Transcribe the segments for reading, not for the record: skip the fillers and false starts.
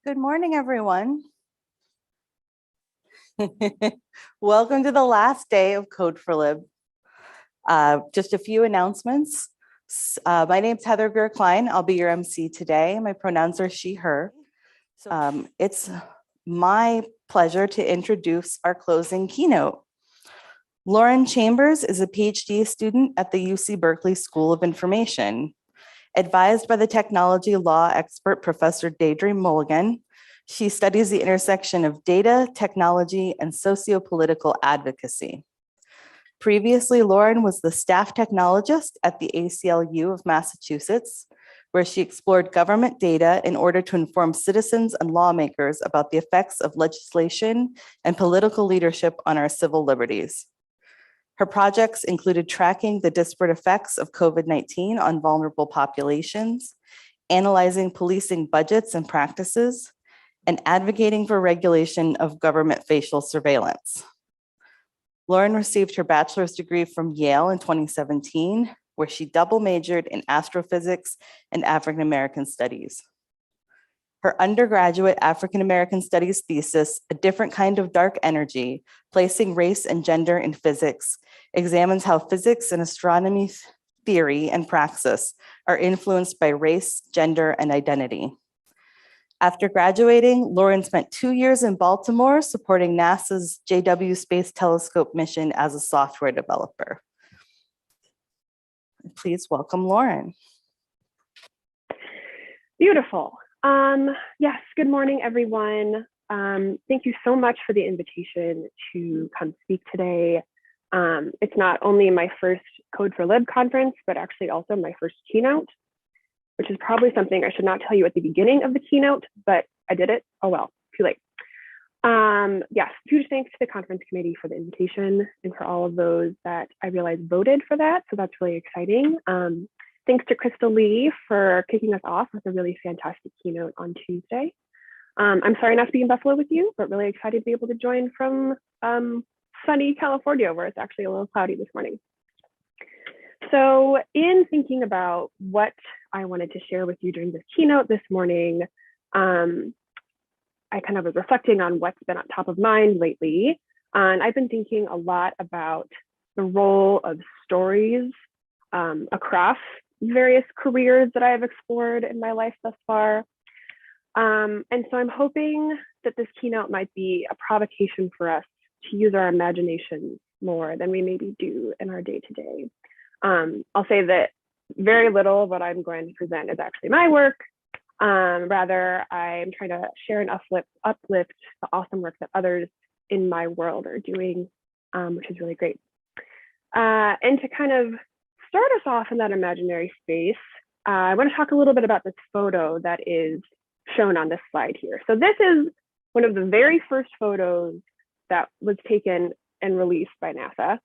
Good morning, everyone. Welcome to the last day of Code4Lib. Just a few announcements. My name's Heather Greer-Klein. I'll be your MC today. My pronouns are she, her. It's my pleasure to introduce our closing keynote. Lauren Chambers is a PhD student at the UC Berkeley School of Information. Advised by the technology law expert, Professor Daedry Mulligan, she studies the intersection of data, technology, and socio-political advocacy. Previously, Lauren was the staff technologist at the ACLU of Massachusetts, where she explored government data in order to inform citizens and lawmakers about the effects of legislation and political leadership on our civil liberties. Her projects included tracking the disparate effects of COVID-19 on vulnerable populations, analyzing policing budgets and practices, and advocating for regulation of government facial surveillance. Lauren received her bachelor's degree from Yale in 2017, where she double majored in astrophysics and African American studies. Her undergraduate African American studies thesis, A Different Kind of Dark Energy, Placing Race and Gender in Physics, examines how physics and astronomy theory and praxis are influenced by race, gender, and identity. After graduating, Lauren spent 2 years in Baltimore supporting NASA's JW Space Telescope mission as a software developer. Please welcome Lauren. Beautiful. Yes, good morning, everyone. Thank you so much for the invitation to come speak today. It's not only my first Code4Lib conference, but actually also my first keynote, which is probably something I should not tell you at the beginning of the keynote, but I did it. Oh well, too late. Yes, huge thanks to the conference committee for the invitation and for all of those that I realize voted for that. So that's really exciting. Thanks to Crystal Lee for kicking us off with a really fantastic keynote on Tuesday. I'm sorry not to be in Buffalo with you, but really excited to be able to join from sunny California, where it's actually a little cloudy this morning. So in thinking about what I wanted to share with you during this keynote this morning, I kind of was reflecting on what's been on top of mind lately. And I've been thinking a lot about the role of stories across various careers that I have explored in my life thus far. And so I'm hoping that this keynote might be a provocation for us to use our imagination more than we maybe do in our day-to-day. I'll say that very little of what I'm going to present is actually my work. Rather, I'm trying to share and uplift the awesome work that others in my world are doing, which is really great. And to kind of start us off in that imaginary space, I want to talk a little bit about this photo that is shown on this slide here. So this is one of the very first photos that was taken and released by NASA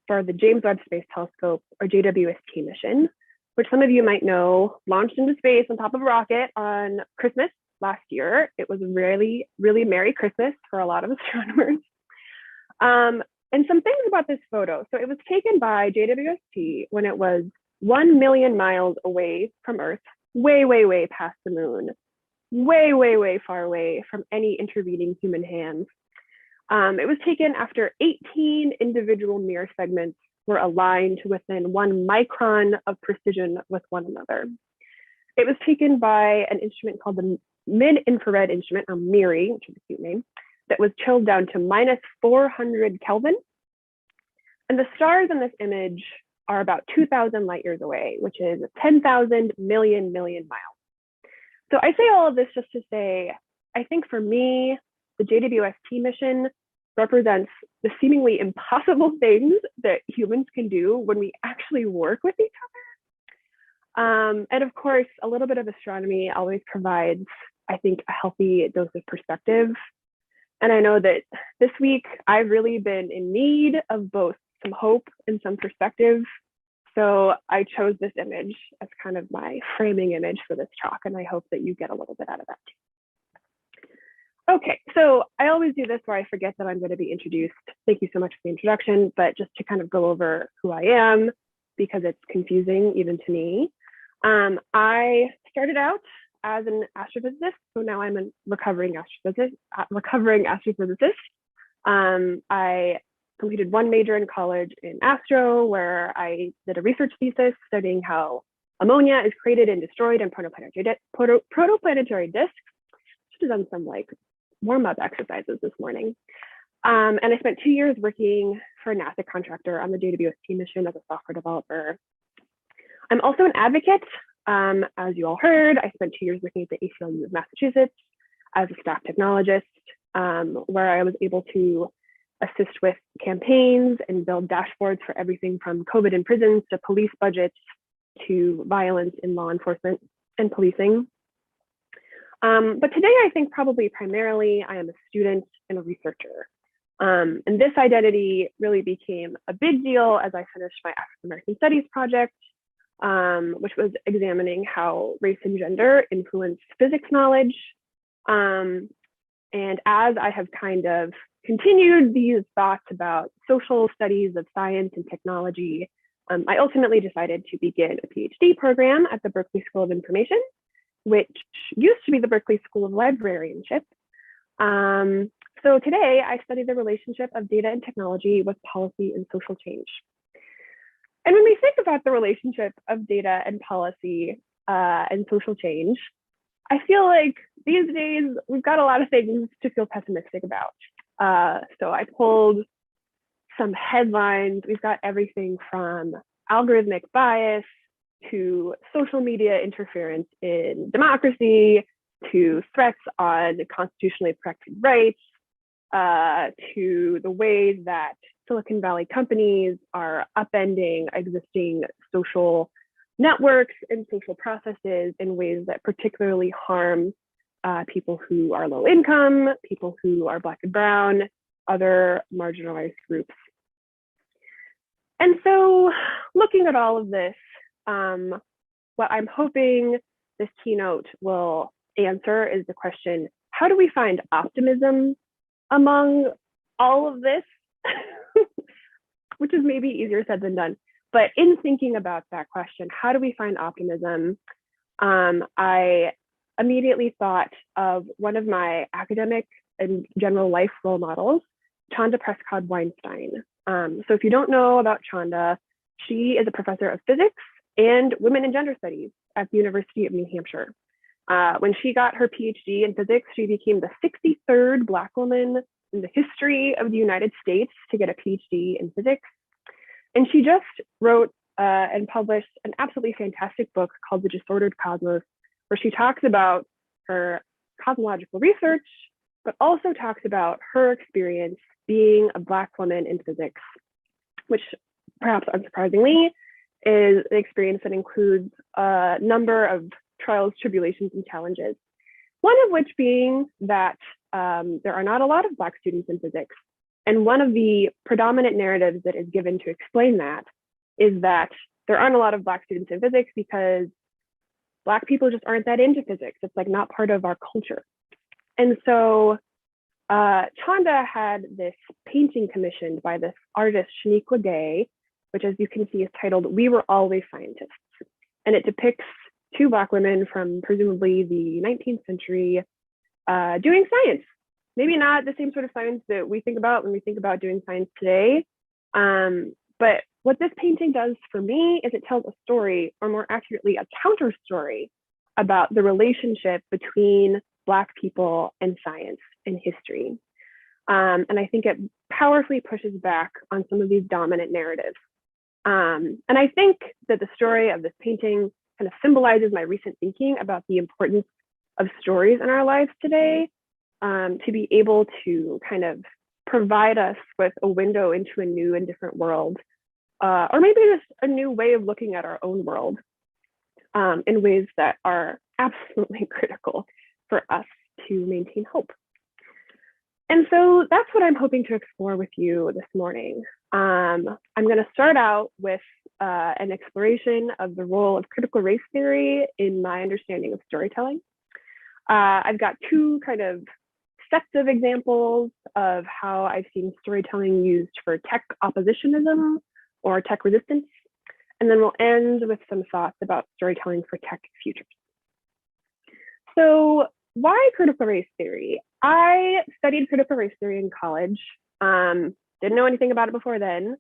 for the James Webb Space Telescope, or JWST mission, which some of you might know launched into space on top of a rocket on Christmas last year. It was a really, really Merry Christmas for a lot of astronomers. And some things about this photo. So it was taken by JWST when it was 1 million miles away from Earth, way, way, way past the moon, way, way, way far away from any intervening human hands. It was taken after 18 individual mirror segments were aligned to within 1 micron of precision with one another. It was taken by an instrument called the Mid-Infrared Instrument, or MIRI, which is a cute name, that was chilled down to -400 Kelvin. And the stars in this image are about 2,000 light years away, which is 10,000 million miles. So I say all of this just to say, I think for me, the JWST mission represents the seemingly impossible things that humans can do when we actually work with each other. And of course, a little bit of astronomy always provides, I think, a healthy dose of perspective. And I know that this week I've really been in need of both some hope and some perspective. So I chose this image as kind of my framing image for this talk, and I hope that you get a little bit out of that too. Okay, so I always do this where I forget that I'm going to be introduced. Thank you so much for the introduction, but just to kind of go over who I am, because it's confusing even to me. I started out as an astrophysicist. So now I'm a recovering astrophysicist. I completed one major in college in astro, where I did a research thesis studying how ammonia is created and destroyed in protoplanetary disks. Just done some like warm-up exercises this morning. And I spent 2 years working for a NASA contractor on the JWST mission as a software developer. I'm also an advocate. As you all heard, I spent 2 years working at the ACLU of Massachusetts as a staff technologist, where I was able to assist with campaigns and build dashboards for everything from COVID in prisons to police budgets to violence in law enforcement and policing. But today, I think probably primarily I am a student and a researcher. And this identity really became a big deal as I finished my African American Studies project, which was examining how race and gender influence physics knowledge. And as I have kind of continued these thoughts about social studies of science and technology, I ultimately decided to begin a PhD program at the Berkeley School of Information, which used to be the Berkeley School of Librarianship. So today I study the relationship of data and technology with policy and social change. And when we think about the relationship of data and policy and social change, I feel like these days we've got a lot of things to feel pessimistic about. So I pulled some headlines. We've got everything from algorithmic bias to social media interference in democracy, to threats on constitutionally protected rights, to the ways that Silicon Valley companies are upending existing social networks and social processes in ways that particularly harm people who are low income, people who are Black and brown, other marginalized groups. And so looking at all of this, what I'm hoping this keynote will answer is the question, how do we find optimism among all of this? Which is maybe easier said than done. But in thinking about that question, how do we find optimism? I immediately thought of one of my academic and general life role models, Chanda Prescott-Weinstein. So if you don't know about Chanda, she is a professor of physics and women and gender studies at the University of New Hampshire. When she got her PhD in physics, she became the 63rd Black woman in the history of the United States to get a PhD in physics. And she just wrote and published an absolutely fantastic book called The Disordered Cosmos, where she talks about her cosmological research, but also talks about her experience being a Black woman in physics, which perhaps unsurprisingly is an experience that includes a number of trials, tribulations, and challenges. One of which being that there are not a lot of Black students in physics. And one of the predominant narratives that is given to explain that is that there aren't a lot of Black students in physics because Black people just aren't that into physics. It's like not part of our culture. And so Chanda had this painting commissioned by this artist, Shaniqua Gay, which as you can see is titled, "We Were Always Scientists." And it depicts two Black women from presumably the 19th century doing science. Maybe not the same sort of science that we think about when we think about doing science today. But what this painting does for me is it tells a story, or more accurately, a counter story about the relationship between Black people and science and history. And I think it powerfully pushes back on some of these dominant narratives. And I think that the story of this painting kind of symbolizes my recent thinking about the importance of stories in our lives today, to be able to kind of provide us with a window into a new and different world, or maybe just a new way of looking at our own world in ways that are absolutely critical for us to maintain hope. And so that's what I'm hoping to explore with you this morning. I'm going to start out with an exploration of the role of critical race theory in my understanding of storytelling. I've got two kind of sets of examples of how I've seen storytelling used for tech oppositionism or tech resistance. And then we'll end with some thoughts about storytelling for tech futures. So why critical race theory? I studied critical race theory in college. Didn't know anything about it before then.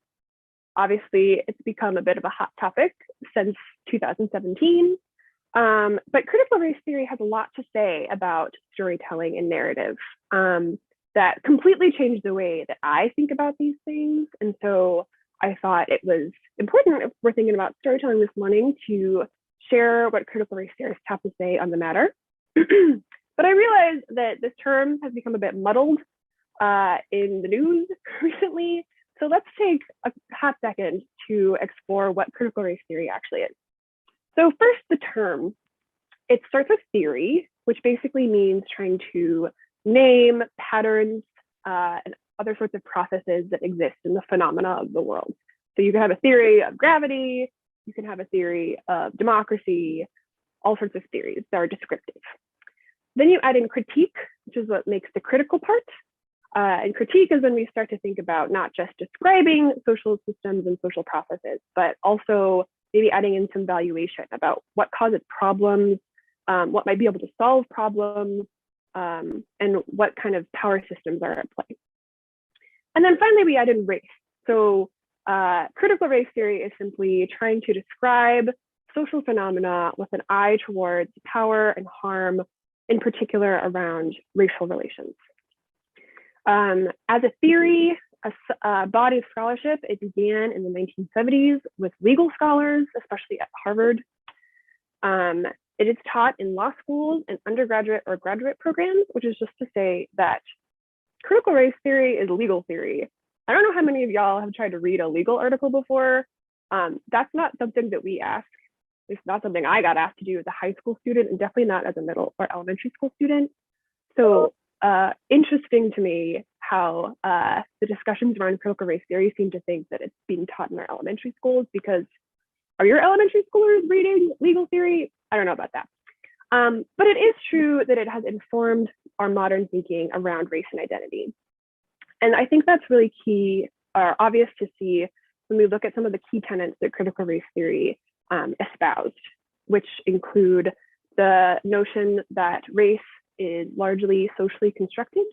Obviously, it's become a bit of a hot topic since 2017. But critical race theory has a lot to say about storytelling and narrative that completely changed the way that I think about these things. And so I thought it was important, if we're thinking about storytelling this morning, to share what critical race theorists have to say on the matter. But I realized that this term has become a bit muddled in the news recently. So let's take a hot second to explore what critical race theory actually is. So first, the term. It starts with theory, which basically means trying to name patterns and other sorts of processes that exist in the phenomena of the world. So you can have a theory of gravity, you can have a theory of democracy, all sorts of theories that are descriptive. Then you add in critique, which is what makes the critical part. And critique is when we start to think about not just describing social systems and social processes, but also maybe adding in some valuation about what causes problems, what might be able to solve problems, and what kind of power systems are at play. And then finally, we add in race. So critical race theory is simply trying to describe social phenomena with an eye towards power and harm, in particular around racial relations. As a theory, a body of scholarship, it began in the 1970s with legal scholars, especially at Harvard. It is taught in law schools and undergraduate or graduate programs, which is just to say that critical race theory is legal theory. I don't know how many of y'all have tried to read a legal article before. That's not something that we ask. It's not something I got asked to do as a high school student, and definitely not as a middle or elementary school student. So interesting to me how the discussions around critical race theory seem to think that it's being taught in our elementary schools, because are your elementary schoolers reading legal theory? I don't know about that. But it is true that it has informed our modern thinking around race and identity. And I think that's really key or obvious to see when we look at some of the key tenets that critical race theory espoused, which include the notion that race is largely socially constructed,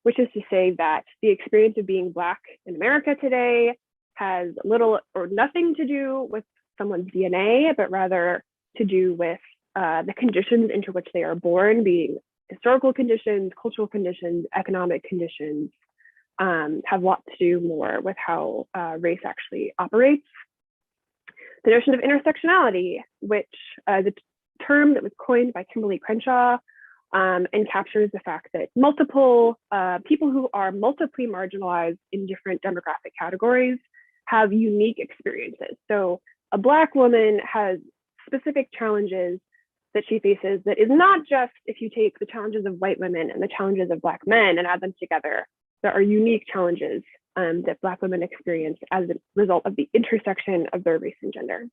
which is to say that the experience of being Black in America today has little or nothing to do with someone's DNA, but rather to do with the conditions into which they are born, being historical conditions, cultural conditions, economic conditions, have a lot to do more with how race actually operates. The notion of intersectionality, which is a term that was coined by Kimberly Crenshaw, and captures the fact that multiple people who are multiply marginalized in different demographic categories have unique experiences. So a Black woman has specific challenges that she faces that is not just if you take the challenges of white women and the challenges of Black men and add them together. There are unique challenges that Black women experience as a result of the intersection of their race and gender.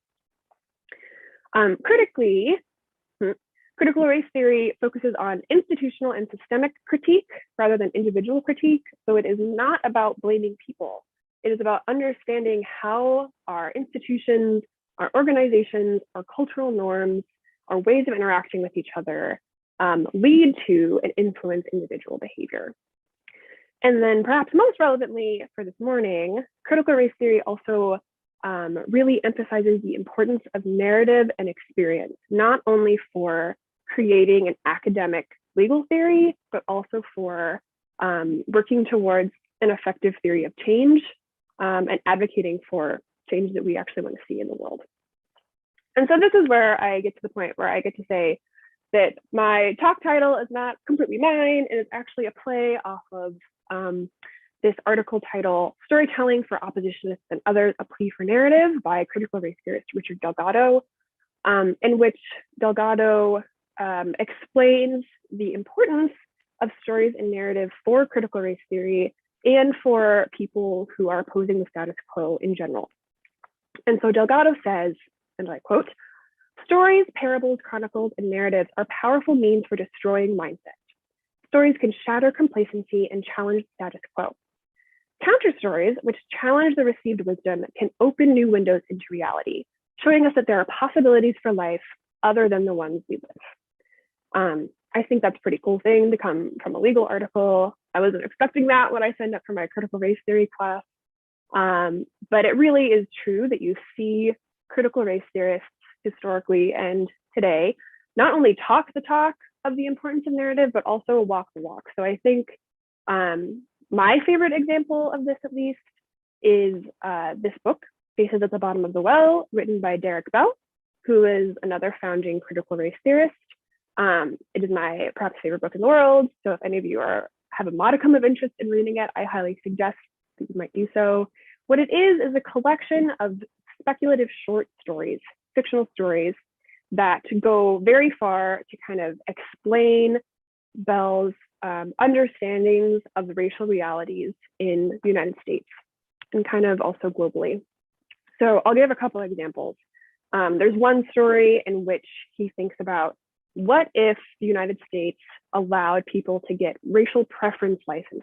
Critical race theory focuses on institutional and systemic critique rather than individual critique. So it is not about blaming people. It is about understanding how our institutions, our organizations, our cultural norms, our ways of interacting with each other lead to and influence individual behavior. And then perhaps most relevantly for this morning, critical race theory also really emphasizes the importance of narrative and experience, not only for creating an academic legal theory, but also for working towards an effective theory of change and advocating for change that we actually want to see in the world. And so this is where I get to the point where I get to say that my talk title is not completely mine, and it's actually a play off of this article title, Storytelling for Oppositionists and Others, A Plea for Narrative by critical race theorist Richard Delgado, in which Delgado explains the importance of stories and narrative for critical race theory and for people who are opposing the status quo in general. And so Delgado says, and I quote, "Stories, parables, chronicles, and narratives are powerful means for destroying mindset. Stories can shatter complacency and challenge the status quo. Counter stories, which challenge the received wisdom, can open new windows into reality, showing us that there are possibilities for life other than the ones we live." I think that's a pretty cool thing to come from a legal article. I wasn't expecting that when I signed up for my critical race theory class. But it really is true that you see critical race theorists historically and today not only talk the talk of the importance of narrative, but also walk the walk. So I think my favorite example of this, at least, is this book, Faces at the Bottom of the Well, written by Derek Bell, who is another founding critical race theorist. It is my perhaps favorite book in the world. So if any of you have a modicum of interest in reading it, I highly suggest that you might do so. What it is a collection of speculative short stories, fictional stories that go very far to kind of explain Bell's understandings of the racial realities in the United States and kind of also globally. So I'll give a couple of examples. There's one story in which he thinks about what if the United States allowed people to get racial preference licenses,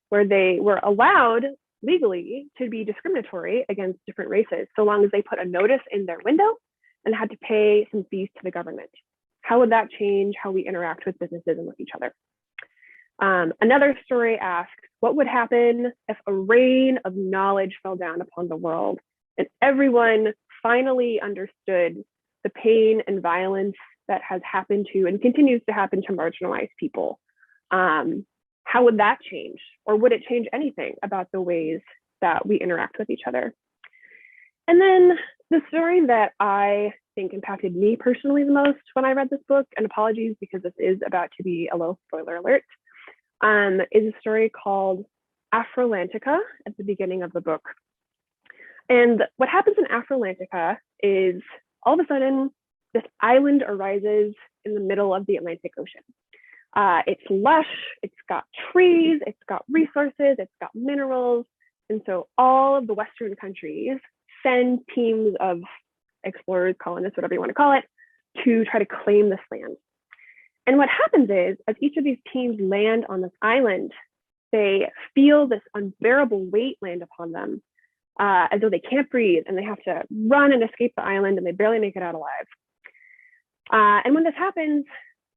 where they were allowed legally to be discriminatory against different races, so long as they put a notice in their window and had to pay some fees to the government. How would that change how we interact with businesses and with each other? Another story asks, what would happen if a rain of knowledge fell down upon the world and everyone finally understood the pain and violence that has happened to and continues to happen to marginalized people? How would that change? Or would it change anything about the ways that we interact with each other? And then the story that I think impacted me personally the most when I read this book, and apologies because this is about to be a little spoiler alert, is a story called Afrolantica at the beginning of the book. And what happens in Afrolantica is all of a sudden, this island arises in the middle of the Atlantic Ocean. It's lush, it's got trees, it's got resources, it's got minerals. And so all of the Western countries send teams of explorers, colonists, whatever you want to call it, to try to claim this land. And what happens is, as each of these teams land on this island, they feel this unbearable weight land upon them, as though they can't breathe and they have to run and escape the island and they barely make it out alive. And when this happens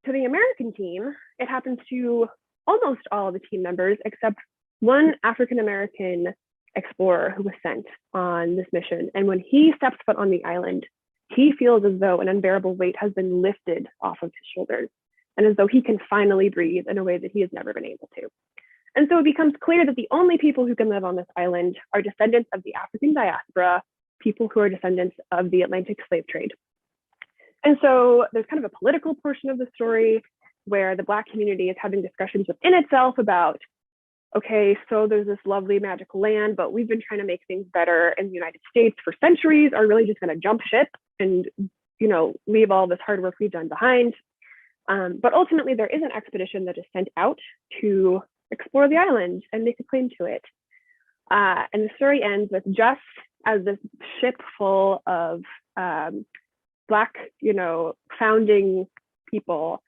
to the American team, it happens to almost all of the team members except one African-American explorer who was sent on this mission. And when he steps foot on the island, he feels as though an unbearable weight has been lifted off of his shoulders and as though he can finally breathe in a way that he has never been able to. And so it becomes clear that the only people who can live on this island are descendants of the African diaspora, people who are descendants of the Atlantic slave trade. And so there's kind of a political portion of the story where the Black community is having discussions within itself about, okay, so there's this lovely magical land, but we've been trying to make things better in the United States for centuries. Are really just going to jump ship and, leave all this hard work we've done behind. But ultimately, there is an expedition that is sent out to explore the island and make a claim to it. And the story ends with just as this ship full of Black, founding people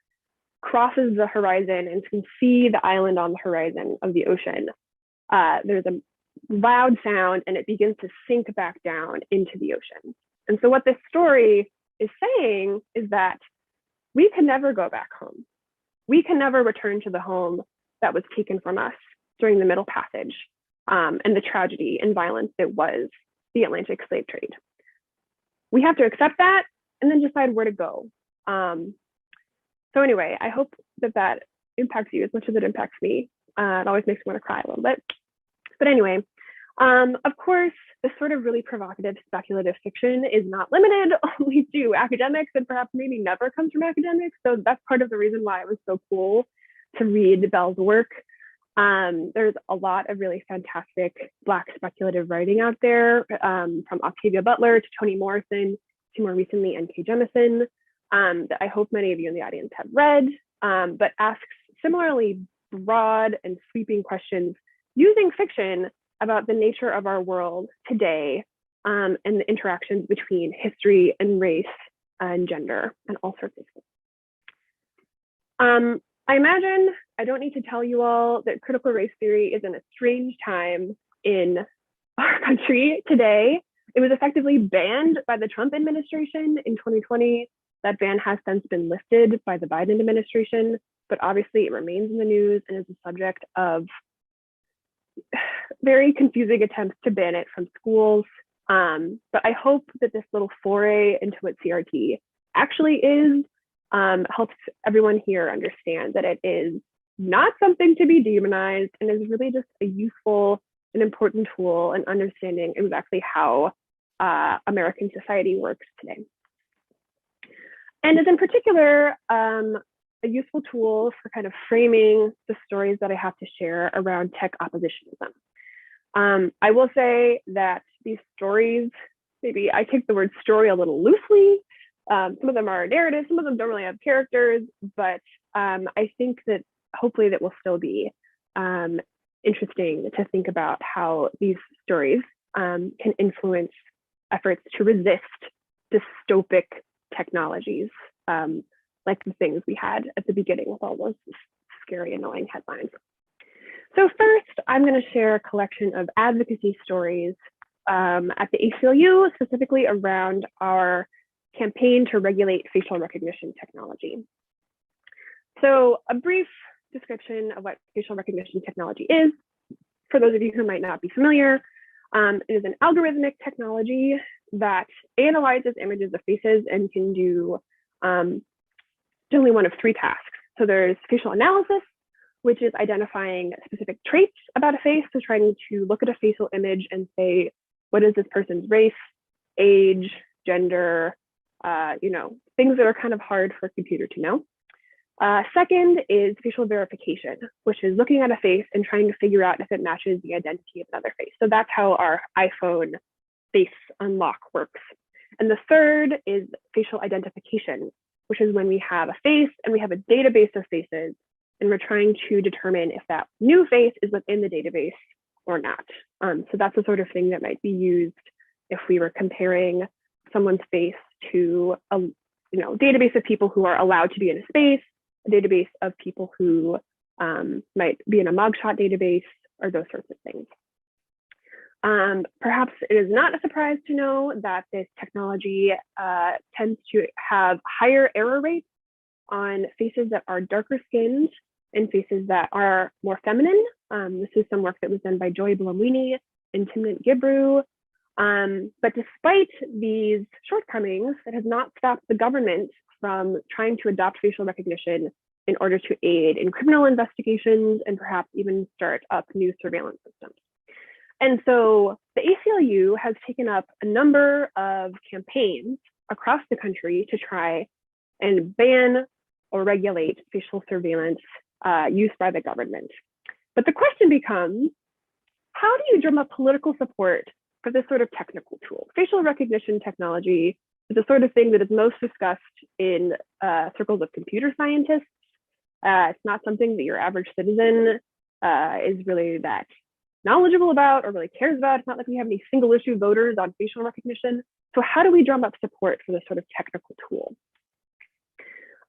crosses the horizon and can see the island on the horizon of the ocean, there's a loud sound and it begins to sink back down into the ocean. And so what this story is saying is that we can never go back home. We can never return to the home that was taken from us during the Middle Passage and the tragedy and violence that was the Atlantic slave trade. We have to accept that and then decide where to go. So anyway, I hope that impacts you as much as it impacts me. It always makes me want to cry a little bit. But anyway, of course, this sort of really provocative speculative fiction is not limited only to academics and perhaps maybe never comes from academics. So that's part of the reason why it was so cool to read Bell's work. There's a lot of really fantastic Black speculative writing out there, from Octavia Butler to Toni Morrison to more recently N.K. Jemisin, that I hope many of you in the audience have read, but asks similarly broad and sweeping questions using fiction about the nature of our world today, and the interactions between history and race and gender and all sorts of things. I imagine I don't need to tell you all that critical race theory is in a strange time in our country today. It was effectively banned by the Trump administration in 2020. That ban has since been lifted by the Biden administration, but obviously it remains in the news and is the subject of very confusing attempts to ban it from schools. But I hope that this little foray into what CRT actually is helps everyone here understand that it is not something to be demonized and is really just a useful and important tool in understanding exactly how American society works today. And is in particular a useful tool for kind of framing the stories that I have to share around tech oppositionism. I will say that these stories, maybe I take the word story a little loosely. Some of them are narratives, some of them don't really have characters, but I think that hopefully that will still be interesting to think about how these stories can influence efforts to resist dystopic technologies, like the things we had at the beginning with all those scary, annoying headlines. So first, I'm going to share a collection of advocacy stories at the ACLU, specifically around our campaign to regulate facial recognition technology. So a brief description of what facial recognition technology is, for those of you who might not be familiar. It is an algorithmic technology that analyzes images of faces and can do generally one of three tasks. So there's facial analysis, which is identifying specific traits about a face. So trying to look at a facial image and say, what is this person's race, age, gender, things that are kind of hard for a computer to know. Second is facial verification, which is looking at a face and trying to figure out if it matches the identity of another face. So that's how our iPhone face unlock works. And the third is facial identification, which is when we have a face and we have a database of faces, and we're trying to determine if that new face is within the database or not. So that's the sort of thing that might be used if we were comparing someone's face to a database of people who are allowed to be in a space, a database of people who might be in a mugshot database, or those sorts of things. Perhaps it is not a surprise to know that this technology tends to have higher error rates on faces that are darker skinned and faces that are more feminine. This is some work that was done by Joy Blomwini and Timnit Gibru. But despite these shortcomings, it has not stopped the government from trying to adopt facial recognition in order to aid in criminal investigations and perhaps even start up new surveillance systems. And so the ACLU has taken up a number of campaigns across the country to try and ban or regulate facial surveillance used by the government. But the question becomes, how do you drum up political support for this sort of technical tool? Facial recognition technology is the sort of thing that is most discussed in circles of computer scientists. It's not something that your average citizen is really that knowledgeable about or really cares about. It's not like we have any single issue voters on facial recognition. So how do we drum up support for this sort of technical tool?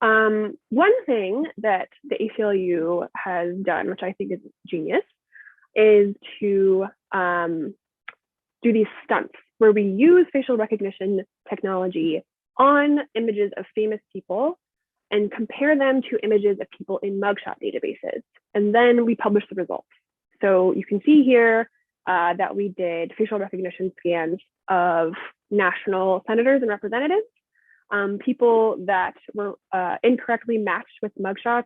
One thing that the ACLU has done, which I think is genius, is to do these stunts where we use facial recognition technology on images of famous people and compare them to images of people in mugshot databases. And then we publish the results. So you can see here that we did facial recognition scans of national senators and representatives, people that were incorrectly matched with mugshots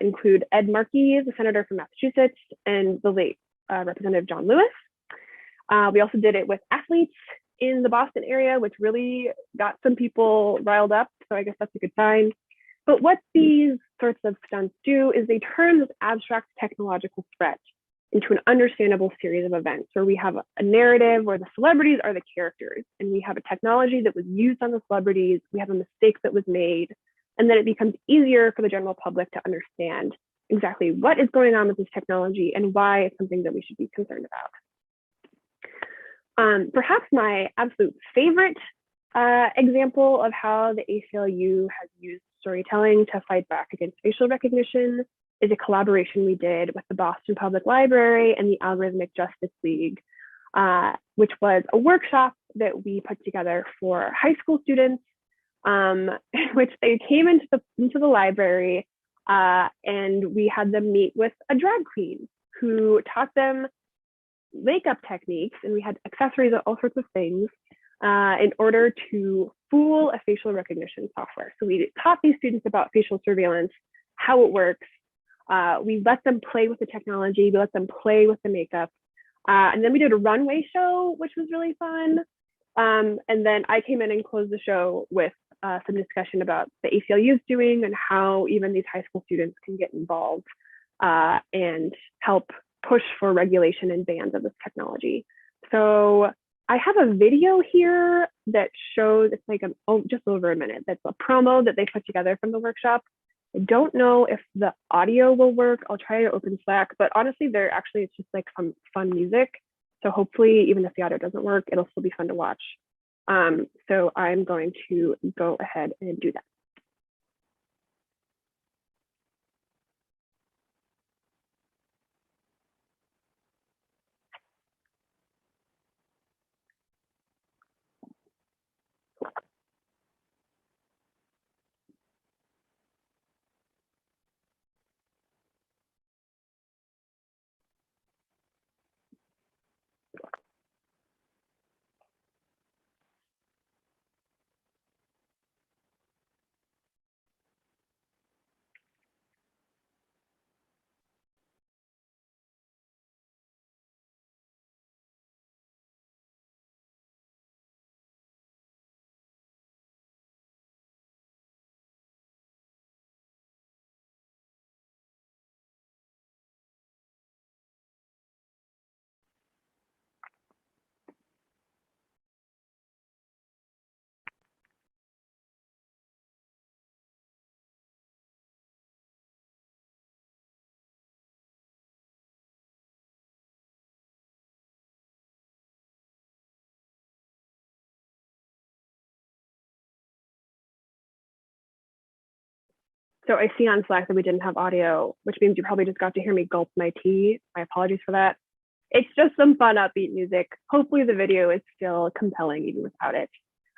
include Ed Markey, the senator from Massachusetts, and the late Representative John Lewis. We also did it with athletes in the Boston area, which really got some people riled up. So I guess that's a good sign. But what these sorts of stunts do is they turn this abstract technological threat into an understandable series of events where we have a narrative where the celebrities are the characters, and we have a technology that was used on the celebrities, we have a mistake that was made, and then it becomes easier for the general public to understand exactly what is going on with this technology and why it's something that we should be concerned about. Perhaps my absolute favorite example of how the ACLU has used storytelling to fight back against facial recognition is a collaboration we did with the Boston Public Library and the Algorithmic Justice League, which was a workshop that we put together for high school students in which they came into the library and we had them meet with a drag queen who taught them makeup techniques, and we had accessories and all sorts of things in order to fool a facial recognition software. So we taught these students about facial surveillance, how it works. We let them play with the technology, we let them play with the makeup. And then we did a runway show, which was really fun. And then I came in and closed the show with some discussion about the ACLU is doing and how even these high school students can get involved and help push for regulation and bans of this technology. So I have a video here that shows, it's like just over a minute. That's a promo that they put together from the workshop. I don't know if the audio will work. I'll try to open Slack, but honestly, it's just like some fun music. So hopefully, even if the audio doesn't work, it'll still be fun to watch. So I'm going to go ahead and do that. So I see on Slack that we didn't have audio, which means you probably just got to hear me gulp my tea. My apologies for that. It's just some fun, upbeat music. Hopefully the video is still compelling even without it.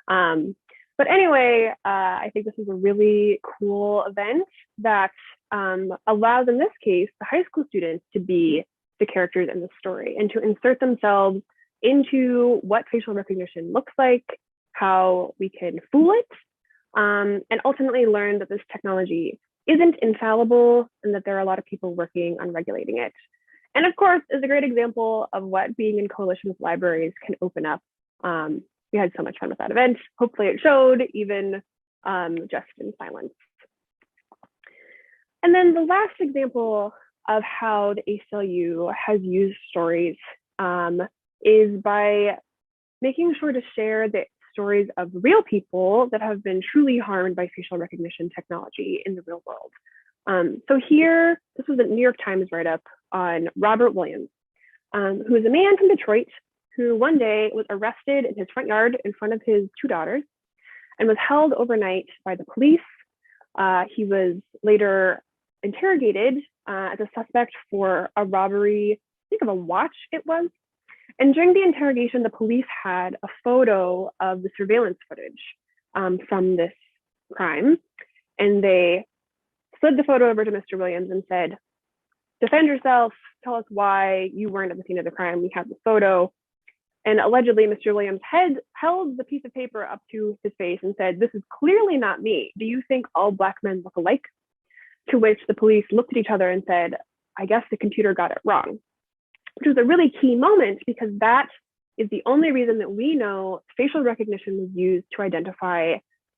But anyway, I think this is a really cool event that allows, in this case, the high school students to be the characters in the story and to insert themselves into what facial recognition looks like, how we can fool it, and ultimately learn that this technology isn't infallible and that there are a lot of people working on regulating it. And of course, is a great example of what being in coalition with libraries can open up. We had so much fun with that event. Hopefully it showed, even just in silence. And then the last example of how the ACLU has used stories is by making sure to share the stories of real people that have been truly harmed by facial recognition technology in the real world. So here, this was a New York Times write-up on Robert Williams, who is a man from Detroit who one day was arrested in his front yard in front of his two daughters and was held overnight by the police. He was later interrogated as a suspect for a robbery, I think of a watch it was. And during the interrogation, the police had a photo of the surveillance footage from this crime. And they slid the photo over to Mr. Williams and said, defend yourself, tell us why you weren't at the scene of the crime. We have the photo. And allegedly, Mr. Williams held the piece of paper up to his face and said, this is clearly not me. Do you think all Black men look alike? To which the police looked at each other and said, I guess the computer got it wrong. Which was a really key moment because that is the only reason that we know facial recognition was used to identify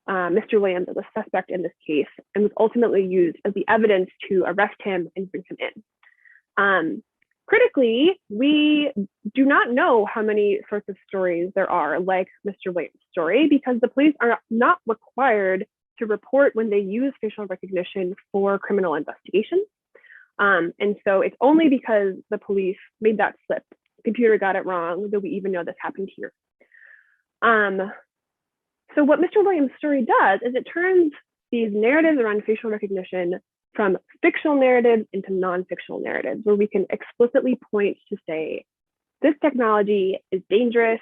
Mr. Williams as a suspect in this case and was ultimately used as the evidence to arrest him and bring him in. Critically, we do not know how many sorts of stories there are like Mr. Williams' story because the police are not required to report when they use facial recognition for criminal investigations. And so it's only because the police made that slip, the computer got it wrong, that we even know this happened here. So what Mr. Williams' story does is it turns these narratives around facial recognition from fictional narratives into non-fictional narratives, where we can explicitly point to say, this technology is dangerous,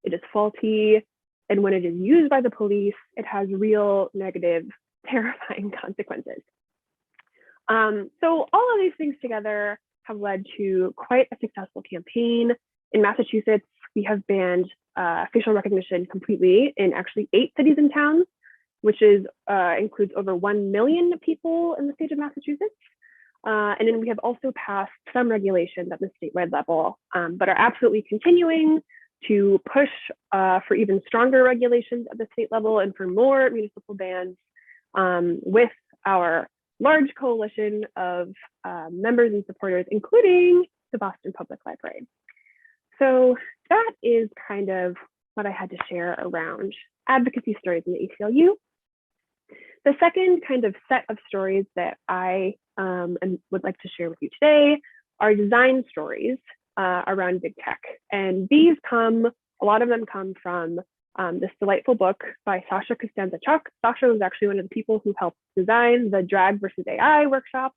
it is faulty, And when it is used by the police, it has real negative, terrifying consequences. So all of these things together have led to quite a successful campaign. In Massachusetts, we have banned facial recognition completely in actually 8 cities and towns, which includes over 1 million people in the state of Massachusetts. And then we have also passed some regulations at the statewide level, but are absolutely continuing to push for even stronger regulations at the state level and for more municipal bans with our large coalition of members and supporters, including the Boston Public Library. So that is kind of what I had to share around advocacy stories in the ACLU. The second kind of set of stories that I would like to share with you today are design stories around big tech. And these a lot of them come from this delightful book by Sasha Costanza-Chock. Sasha was actually one of the people who helped design the Drag versus AI workshop.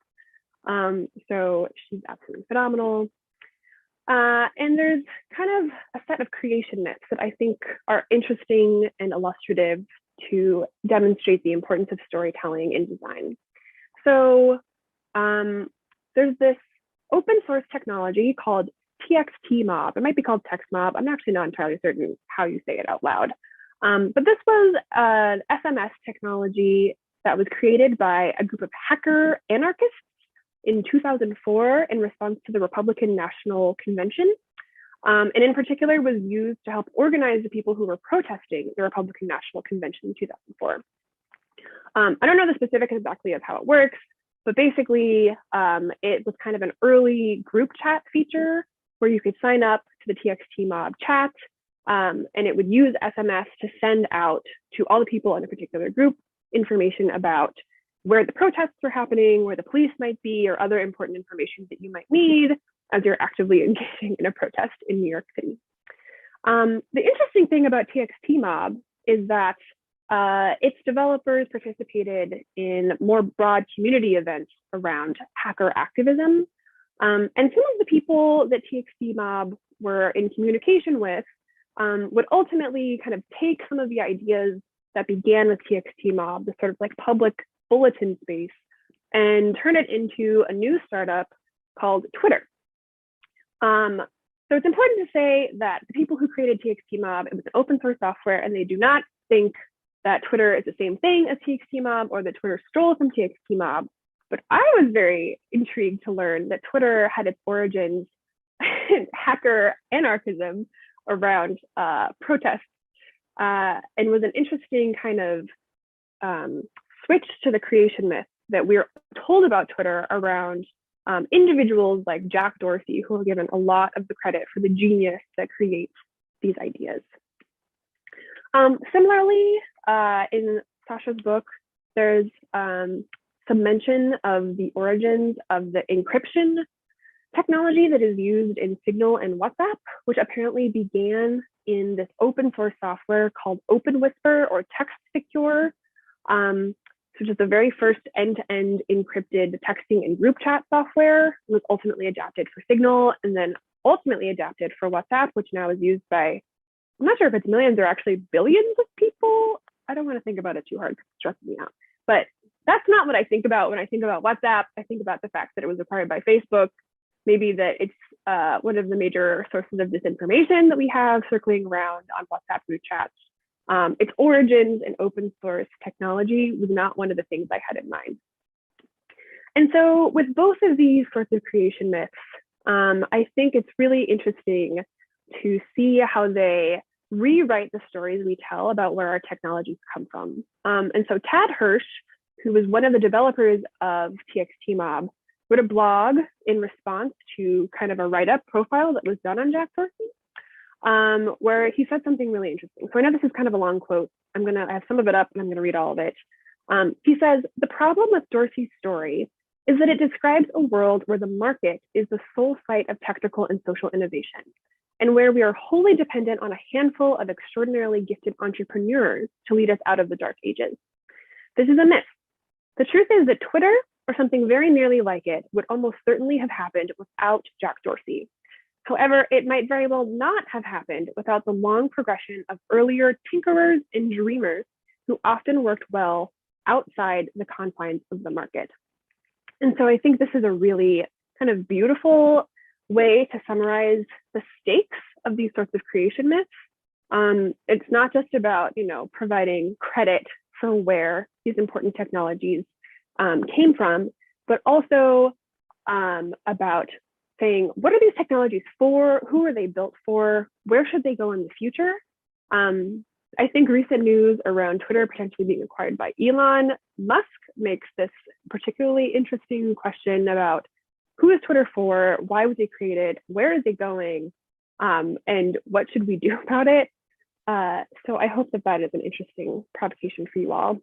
So she's absolutely phenomenal. And there's kind of a set of creation myths that I think are interesting and illustrative to demonstrate the importance of storytelling in design. So there's this open source technology called TXT Mob. It might be called Text Mob. I'm actually not entirely certain how you say it out loud. But this was an SMS technology that was created by a group of hacker anarchists in 2004 in response to the Republican National Convention. And in particular was used to help organize the people who were protesting the Republican National Convention in 2004. I don't know the specifics exactly of how it works, but basically it was kind of an early group chat feature where you could sign up to the TXT Mob chat, and it would use SMS to send out to all the people in a particular group information about where the protests were happening, where the police might be, or other important information that you might need as you're actively engaging in a protest in New York City. The interesting thing about TXT Mob is that its developers participated in more broad community events around hacker activism. And some of the people that TXT Mob were in communication with would ultimately kind of take some of the ideas that began with TXT Mob, the sort of like public bulletin space, and turn it into a new startup called Twitter. So it's important to say that the people who created TXT Mob, it was an open source software, and they do not think that Twitter is the same thing as TXT Mob or that Twitter stole from TXT Mob. But I was very intrigued to learn that Twitter had its origins in hacker anarchism around protests, and was an interesting kind of switch to the creation myth that we're told about Twitter around individuals like Jack Dorsey, who are given a lot of the credit for the genius that creates these ideas. Similarly, in Sasha's book, there's some mention of the origins of the encryption technology that is used in Signal and WhatsApp, which apparently began in this open source software called OpenWhisper or TextSecure, which is the very first end-to-end encrypted texting and group chat software. It was ultimately adapted for Signal and then ultimately adapted for WhatsApp, which now is used by, I'm not sure if it's millions or actually billions of people. I don't want to think about it too hard because it stresses me out. But that's not what I think about when I think about WhatsApp. I think about the fact that it was acquired by Facebook, maybe that it's one of the major sources of disinformation that we have circling around on WhatsApp group chats. Its origins in open source technology was not one of the things I had in mind. And so with both of these sorts of creation myths, I think it's really interesting to see how they rewrite the stories we tell about where our technologies come from. And so Tad Hirsch, who was one of the developers of TXT Mob, wrote a blog in response to kind of a write-up profile that was done on Jack Dorsey, where he said something really interesting. So I know this is kind of a long quote. I have some of it up and I'm gonna read all of it. He says, "The problem with Dorsey's story is that it describes a world where the market is the sole site of technical and social innovation, and where we are wholly dependent on a handful of extraordinarily gifted entrepreneurs to lead us out of the dark ages. This is a myth. The truth is that Twitter, or something very nearly like it, would almost certainly have happened without Jack Dorsey. However, it might very well not have happened without the long progression of earlier tinkerers and dreamers who often worked well outside the confines of the market. And so I think this is a really kind of beautiful way to summarize the stakes of these sorts of creation myths. It's not just about, providing credit for where these important technologies came from, but also about saying, what are these technologies for? Who are they built for? Where should they go in the future? I think recent news around Twitter potentially being acquired by Elon Musk makes this particularly interesting question about who is Twitter for? Why was it created? Where is it going? And what should we do about it? So I hope that is an interesting provocation for you all.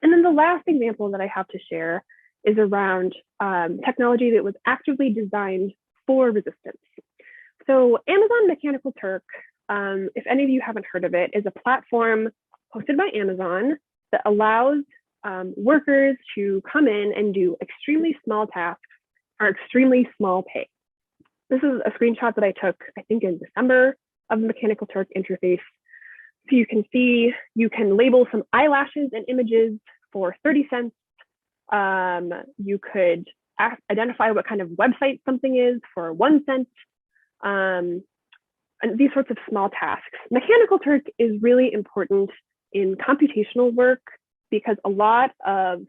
And then the last example that I have to share is around technology that was actively designed for resistance. So Amazon Mechanical Turk, if any of you haven't heard of it, is a platform hosted by Amazon that allows workers to come in and do extremely small tasks for extremely small pay. This is a screenshot that I took, I think in December, of the Mechanical Turk interface. So you can see, you can label some eyelashes and images for 30 cents. You could identify what kind of website something is for 1 cent. And these sorts of small tasks. Mechanical Turk is really important in computational work because a lot of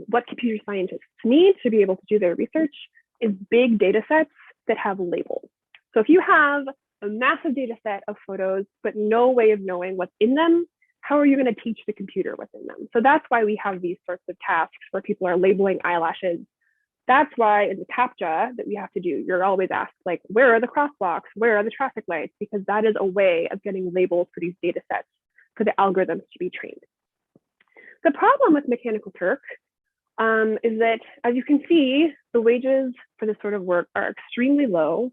what computer scientists need to be able to do their research is big data sets that have labels. So if you have a massive data set of photos, but no way of knowing what's in them, how are you going to teach the computer what's in them? So that's why we have these sorts of tasks where people are labeling eyelashes. That's why in the CAPTCHA that we have to do, you're always asked, like, where are the crosswalks? Where are the traffic lights? Because that is a way of getting labels for these data sets for the algorithms to be trained. The problem with Mechanical Turk is that, as you can see, the wages for this sort of work are extremely low.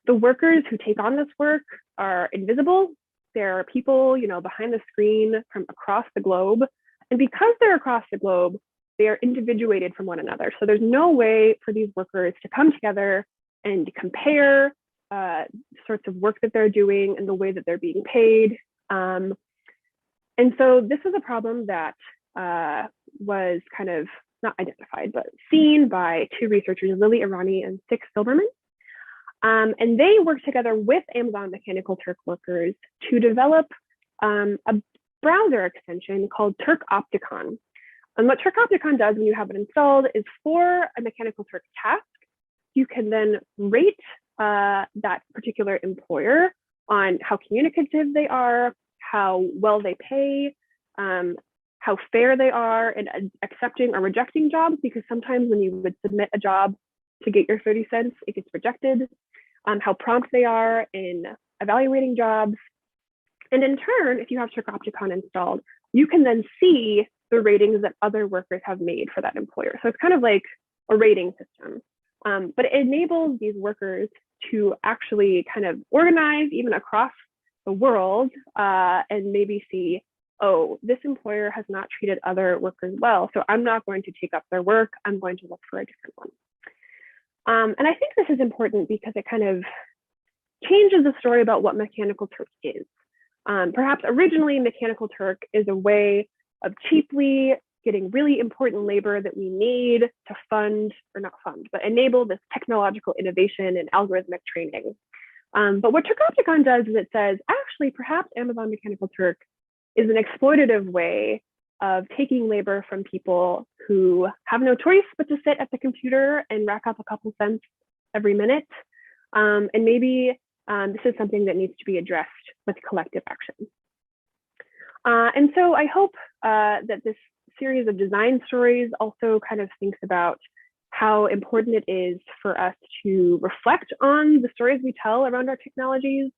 The workers who take on this work are invisible. There are people, behind the screen from across the globe. And because they're across the globe, they are individuated from one another. So there's no way for these workers to come together and compare sorts of work that they're doing and the way that they're being paid. And so this is a problem that was kind of not identified, but seen by two researchers, Lily Irani and Six Silberman. And they worked together with Amazon Mechanical Turk workers to develop a browser extension called Turk Opticon. And what Turk Opticon does when you have it installed is for a Mechanical Turk task, you can then rate that particular employer on how communicative they are, how well they pay, how fair they are in accepting or rejecting jobs, because sometimes when you would submit a job to get your 30 cents, it gets rejected, how prompt they are in evaluating jobs. And in turn, if you have Turk Opticon installed, you can then see the ratings that other workers have made for that employer. So it's kind of like a rating system, but it enables these workers to actually kind of organize even across the world and maybe see, oh, this employer has not treated other workers well, so I'm not going to take up their work, I'm going to look for a different one. And I think this is important because it kind of changes the story about what Mechanical Turk is. Perhaps originally Mechanical Turk is a way of cheaply getting really important labor that we need to fund, or not fund, but enable this technological innovation and algorithmic training. But what Turk Opticon does is it says, actually, perhaps Amazon Mechanical Turk is an exploitative way of taking labor from people who have no choice but to sit at the computer and rack up a couple cents every minute. And maybe this is something that needs to be addressed with collective action. And so I hope that this series of design stories also kind of thinks about how important it is for us to reflect on the stories we tell around our technologies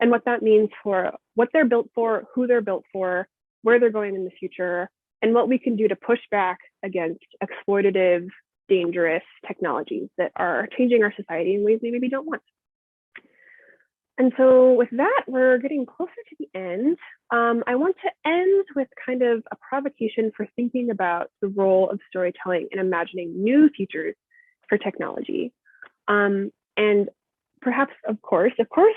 and what that means for what they're built for, who they're built for, where they're going in the future, and what we can do to push back against exploitative, dangerous technologies that are changing our society in ways we maybe don't want. And so with that, we're getting closer to the end. I want to end with kind of a provocation for thinking about the role of storytelling in imagining new futures for technology. And perhaps, of course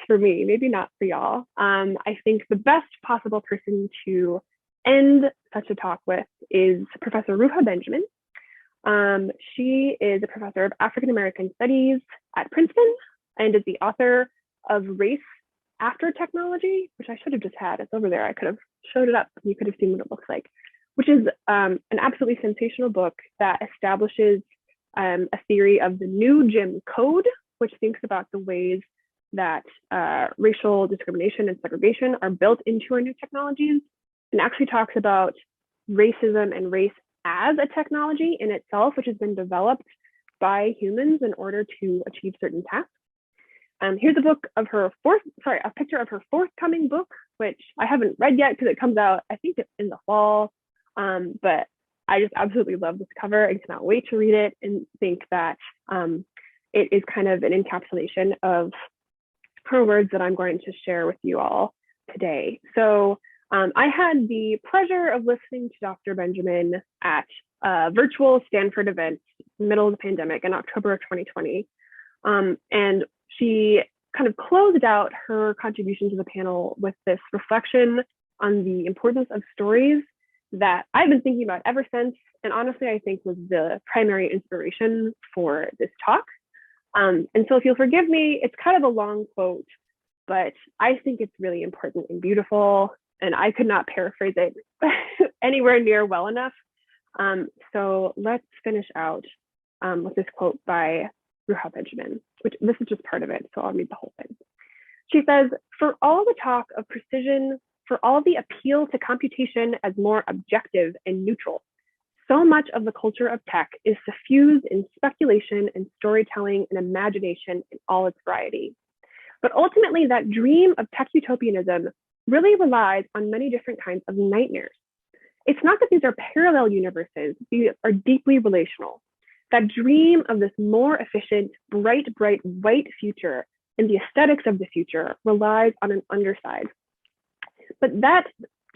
for me, maybe not for y'all, I think the best possible person to end such a talk with is Professor Ruha Benjamin. She is a professor of African American Studies at Princeton and is the author of Race After Technology, which I should have just had. It's over there. I could have showed it up and you could have seen what it looks like, which is an absolutely sensational book that establishes a theory of the new Jim Code, which thinks about the ways that racial discrimination and segregation are built into our new technologies, and actually talks about racism and race as a technology in itself, which has been developed by humans in order to achieve certain tasks. Here's a picture of her forthcoming book, which I haven't read yet because it comes out, I think, in the fall. But I just absolutely love this cover and cannot wait to read it, and think that it is kind of an encapsulation of her words that I'm going to share with you all today. So I had the pleasure of listening to Dr. Benjamin at a virtual Stanford event in the middle of the pandemic in October of 2020. And she kind of closed out her contribution to the panel with this reflection on the importance of stories that I've been thinking about ever since, and honestly, I think was the primary inspiration for this talk. And so if you'll forgive me, it's kind of a long quote, but I think it's really important and beautiful, and I could not paraphrase it anywhere near well enough. So let's finish out with this quote by Ruha Benjamin, which this is just part of it, so I'll read the whole thing. She says, "For all the talk of precision, for all the appeal to computation as more objective and neutral, so much of the culture of tech is suffused in speculation and storytelling and imagination in all its variety. But ultimately, that dream of tech utopianism really relies on many different kinds of nightmares. It's not that these are parallel universes, these are deeply relational. That dream of this more efficient, bright, white future and the aesthetics of the future relies on an underside. But that,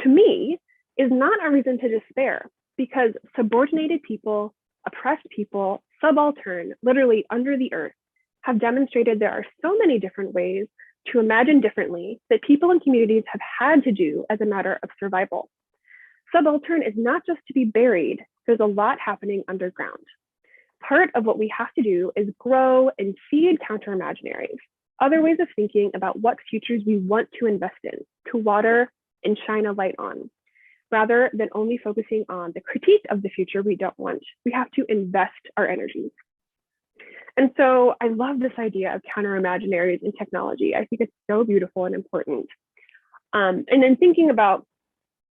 to me, is not a reason to despair, because subordinated people, oppressed people, subaltern, literally under the earth, have demonstrated there are so many different ways to imagine differently that people and communities have had to do as a matter of survival. Subaltern is not just to be buried, there's a lot happening underground. Part of what we have to do is grow and feed counter-imaginaries, other ways of thinking about what futures we want to invest in, to water and shine a light on. Rather than only focusing on the critique of the future we don't want, we have to invest our energies." And so I love this idea of counter-imaginaries in technology. I think it's so beautiful and important. And then thinking about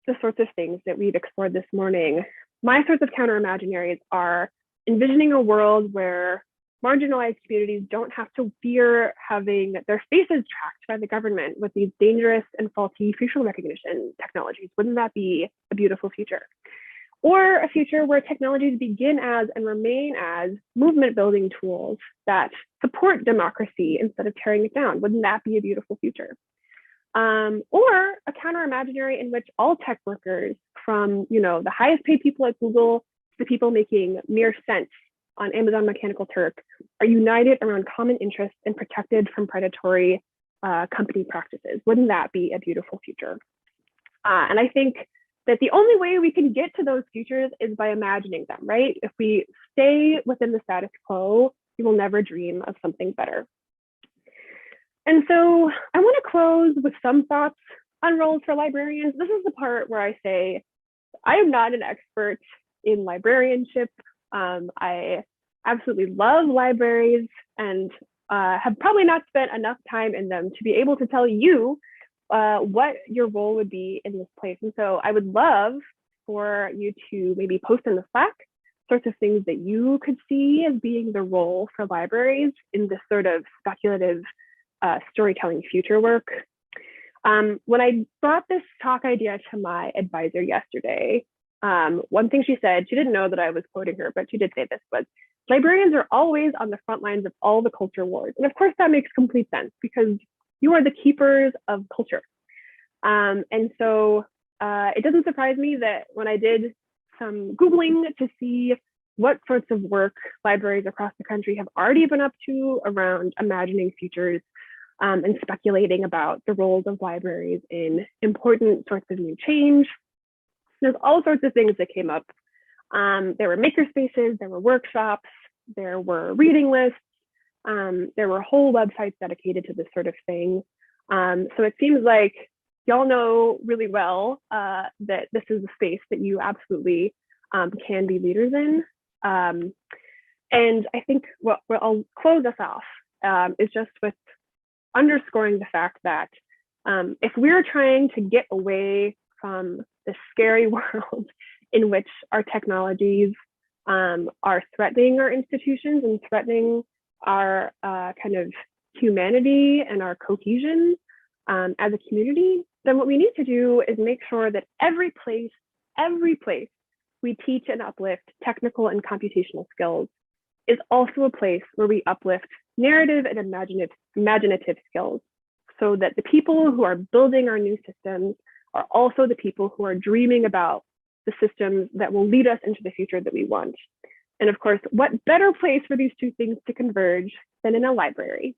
the sorts of things that we've explored this morning, my sorts of counter-imaginaries are envisioning a world where marginalized communities don't have to fear having their faces tracked by the government with these dangerous and faulty facial recognition technologies. Wouldn't that be a beautiful future? Or a future where technologies begin as and remain as movement building tools that support democracy instead of tearing it down. Wouldn't that be a beautiful future? Or a counter-imaginary in which all tech workers, from the highest paid people at Google to the people making mere cents on Amazon Mechanical Turk, are united around common interests and protected from predatory company practices. Wouldn't that be a beautiful future? And I think that the only way we can get to those futures is by imagining them, right? If we stay within the status quo, we will never dream of something better. And so I want to close with some thoughts on roles for librarians. This is the part where I say, I am not an expert in librarianship. I absolutely love libraries and have probably not spent enough time in them to be able to tell you what your role would be in this place. And so I would love for you to maybe post in the Slack sorts of things that you could see as being the role for libraries in this sort of speculative storytelling future work. When I brought this talk idea to my advisor yesterday, one thing she said, she didn't know that I was quoting her, but she did say this, was librarians are always on the front lines of all the culture wars. And of course that makes complete sense because you are the keepers of culture. And so it doesn't surprise me that when I did some Googling to see what sorts of work libraries across the country have already been up to around imagining futures and speculating about the roles of libraries in important sorts of new change. There's all sorts of things that came up. There were makerspaces, there were workshops, there were reading lists, there were whole websites dedicated to this sort of thing. So it seems like y'all know really well that this is a space that you absolutely can be leaders in. And I think what I'll close us off is just with underscoring the fact that if we're trying to get away from the scary world in which our technologies are threatening our institutions and threatening our kind of humanity and our cohesion as a community, then what we need to do is make sure that every place we teach and uplift technical and computational skills is also a place where we uplift narrative and imaginative skills, so that the people who are building our new systems are also the people who are dreaming about the systems that will lead us into the future that we want. And of course, what better place for these two things to converge than in a library?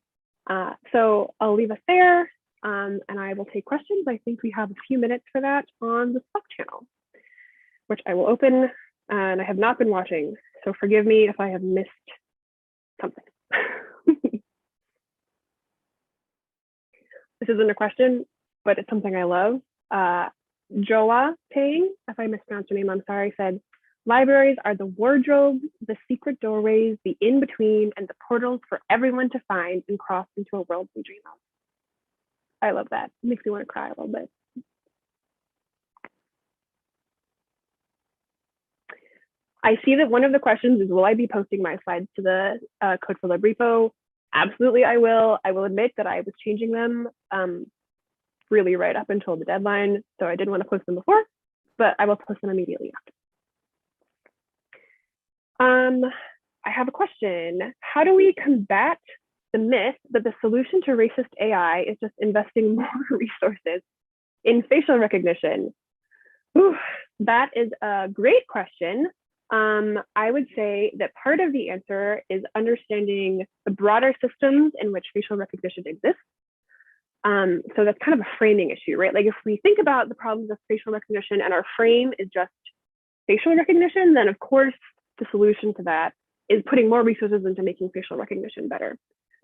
So I'll leave us there, and I will take questions. I think we have a few minutes for that on the Slack channel, which I will open, and I have not been watching, so forgive me if I have missed something. This isn't a question, but it's something I love. Joa Paying, if I mispronounced your name, I'm sorry, said, libraries are the wardrobes, the secret doorways, the in-between, and the portals for everyone to find and cross into a world we dream of. I love that. It makes me want to cry a little bit. I see that one of the questions is, will I be posting my slides to the Code4Lib repo? Absolutely, I will. I will admit that I was changing them really right up until the deadline, so I didn't want to post them before, but I will post them immediately after. I have a question. How do we combat the myth that the solution to racist AI is just investing more resources in facial recognition? Ooh, that is a great question. I would say that part of the answer is understanding the broader systems in which facial recognition exists. So that's kind of a framing issue, right? Like if we think about the problems of facial recognition and our frame is just facial recognition, then of course the solution to that is putting more resources into making facial recognition better.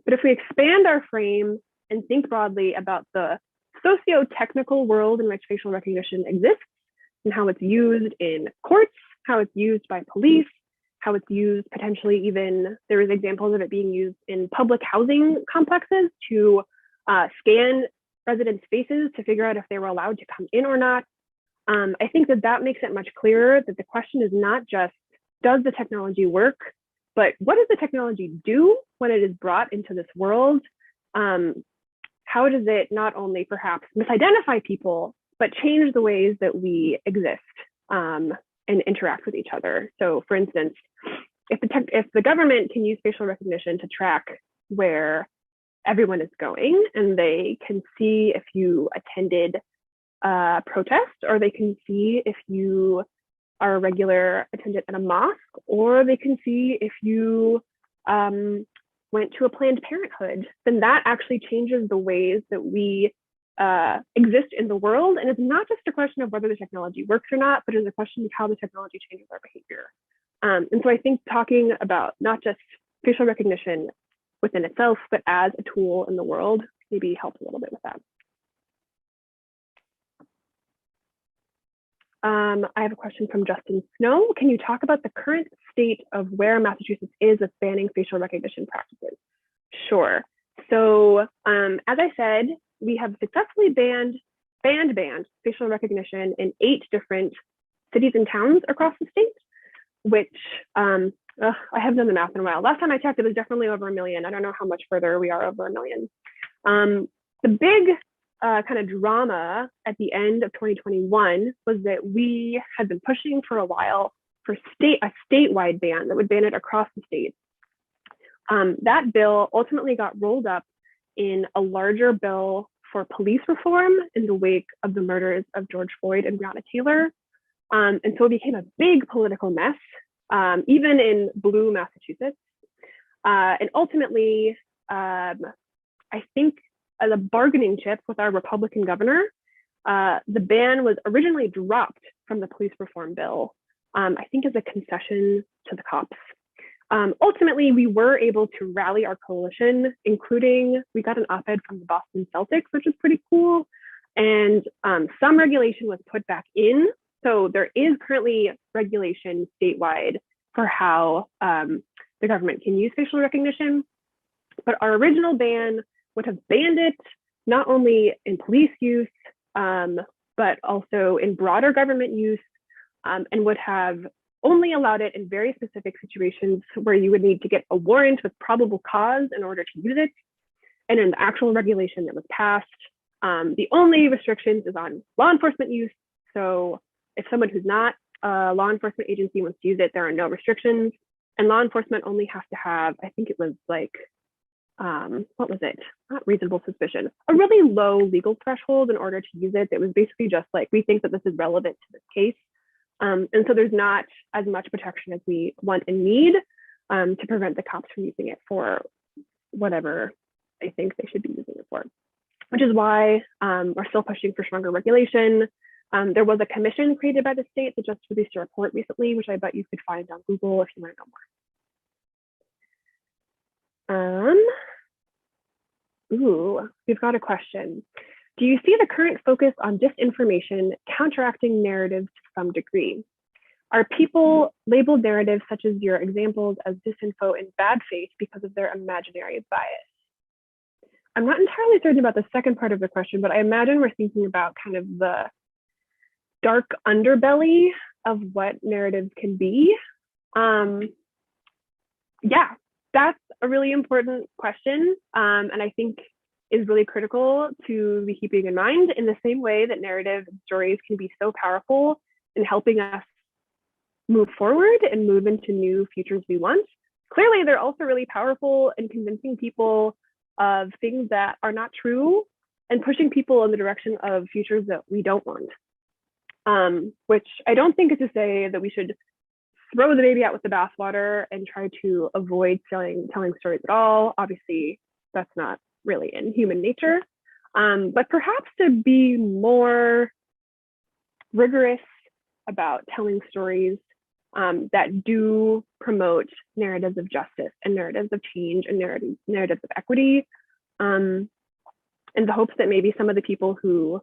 But if we expand our frame and think broadly about the socio-technical world in which facial recognition exists and how it's used in courts, how it's used by police, how it's used potentially even, there is examples of it being used in public housing complexes to scan residents' faces to figure out if they were allowed to come in or not. I think that that makes it much clearer that the question is not just, does the technology work, but what does the technology do when it is brought into this world? How does it not only perhaps misidentify people, but change the ways that we exist and interact with each other? So for instance, if the government can use facial recognition to track where everyone is going, and they can see if you attended a protest, or they can see if you are a regular attendant at a mosque, or they can see if you went to a Planned Parenthood, then that actually changes the ways that we exist in the world. And it's not just a question of whether the technology works or not, but it's a question of how the technology changes our behavior. And so I think talking about not just facial recognition within itself, but as a tool in the world, maybe helps a little bit with that. I have a question from Justin Snow. Can you talk about the current state of where Massachusetts is with banning facial recognition practices? Sure. So as I said, we have successfully banned facial recognition in 8 different cities and towns across the state, which I haven't done the math in a while. Last time I checked, it was definitely over 1 million. I don't know how much further we are over 1 million. The big kind of drama at the end of 2021 was that we had been pushing for a while for a statewide ban that would ban it across the state. That bill ultimately got rolled up in a larger bill for police reform in the wake of the murders of George Floyd and Breonna Taylor. And so it became a big political mess. even in blue Massachusetts. And ultimately, I think as a bargaining chip with our Republican governor, the ban was originally dropped from the police reform bill, I think as a concession to the cops. Ultimately, we were able to rally our coalition, including we got an op-ed from the Boston Celtics, which is pretty cool. And some regulation was put back in. So there is currently regulation statewide for how the government can use facial recognition. But our original ban would have banned it not only in police use, but also in broader government use, and would have only allowed it in very specific situations where you would need to get a warrant with probable cause in order to use it. And in the actual regulation that was passed, the only restrictions is on law enforcement use. So if someone who's not a law enforcement agency wants to use it, there are no restrictions. And law enforcement only has to have, I think it was like, what was it? Not reasonable suspicion, a really low legal threshold in order to use it. It was basically just like, we think that this is relevant to this case. And so there's not as much protection as we want and need to prevent the cops from using it for whatever they think they should be using it for, which is why we're still pushing for stronger regulation. There was a commission created by the state that just released a report recently, which I bet you could find on Google if you want to know more. We've got a question. Do you see the current focus on disinformation counteracting narratives to some degree? Are people labeled narratives such as your examples as disinfo in bad faith because of their imaginary bias? I'm not entirely certain about the second part of the question, but I imagine we're thinking about kind of the dark underbelly of what narratives can be. Yeah, that's a really important question, and I think is really critical to be keeping in mind, in the same way that narrative and stories can be so powerful in helping us move forward and move into new futures we want. Clearly, they're also really powerful in convincing people of things that are not true and pushing people in the direction of futures that we don't want. Which I don't think is to say that we should throw the baby out with the bathwater and try to avoid telling stories at all. Obviously, that's not really in human nature, but perhaps to be more rigorous about telling stories that do promote narratives of justice and narratives of change and narratives of equity, in the hopes that maybe some of the people who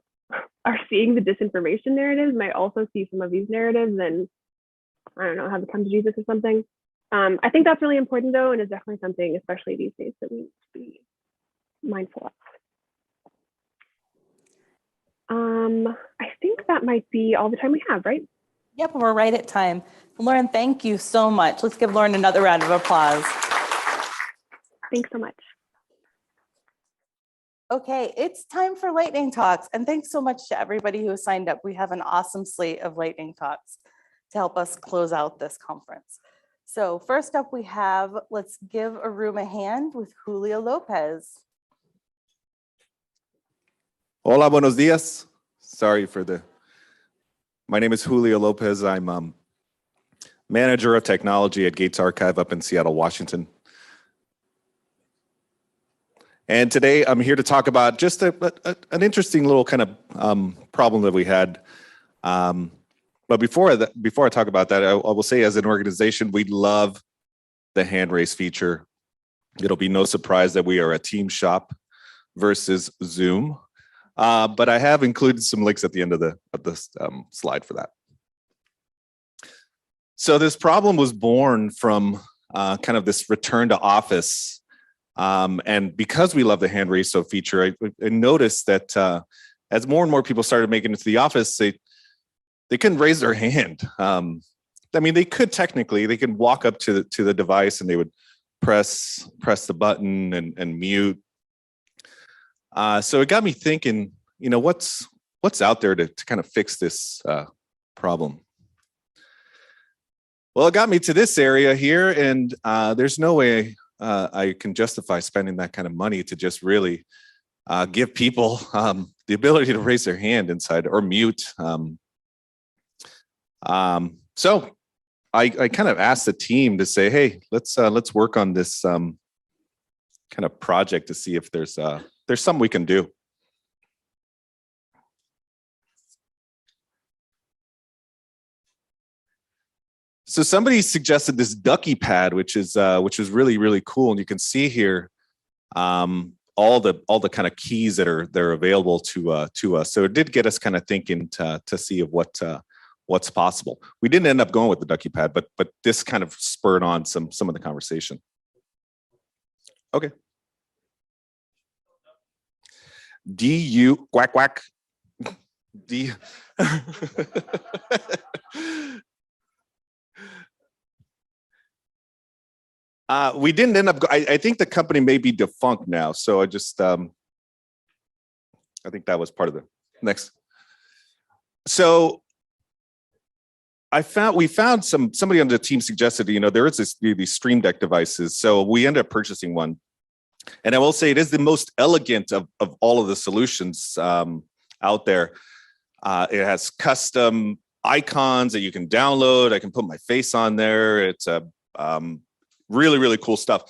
are seeing the disinformation narratives might also see some of these narratives and, I don't know, have to come to Jesus or something. I think that's really important though, and is definitely something, especially these days, that we need to be mindful of. I think that might be all the time we have, right? Yep, we're right at time. Lauren, thank you so much. Let's give Lauren another round of applause. Thanks so much. Okay, it's time for lightning talks. And thanks so much to everybody who has signed up. We have an awesome slate of lightning talks to help us close out this conference. So first up we have, let's give a room a hand with Julio Lopez. Hola, buenos dias. Sorry for my name is Julio Lopez. I'm manager of technology at Gates Archive up in Seattle, Washington. And today I'm here to talk about just an interesting little kind of problem that we had. But before I talk about that, I will say as an organization, we love the hand raise feature. It'll be no surprise that we are a team shop versus Zoom. But I have included some links at the end of this slide for that. So this problem was born from kind of this return to office. And because we love the hand raise so feature, I noticed that as more and more people started making it to the office, they couldn't raise their hand. I mean, they could technically, they could walk up to the device and they would press the button and mute. So it got me thinking, you know, what's out there to kind of fix this problem? Well, it got me to this area here, and there's no way I can justify spending that kind of money to just really give people the ability to raise their hand inside or mute. So I kind of asked the team to say, hey, let's work on this kind of project to see if there's something we can do. So somebody suggested this ducky pad, which is really, really cool. And you can see here all the kind of keys that are available to us. So it did get us kind of thinking to see of what's possible. We didn't end up going with the ducky pad, but this kind of spurred on some of the conversation. Okay. DU quack quack. D. We didn't end up. I think the company may be defunct now, so I just I think that was part of the next. So we found somebody on the team suggested, there is these Stream Deck devices, so we ended up purchasing one, and I will say it is the most elegant of all of the solutions out there. It has custom icons that you can download. I can put my face on there. It's a really, really cool stuff.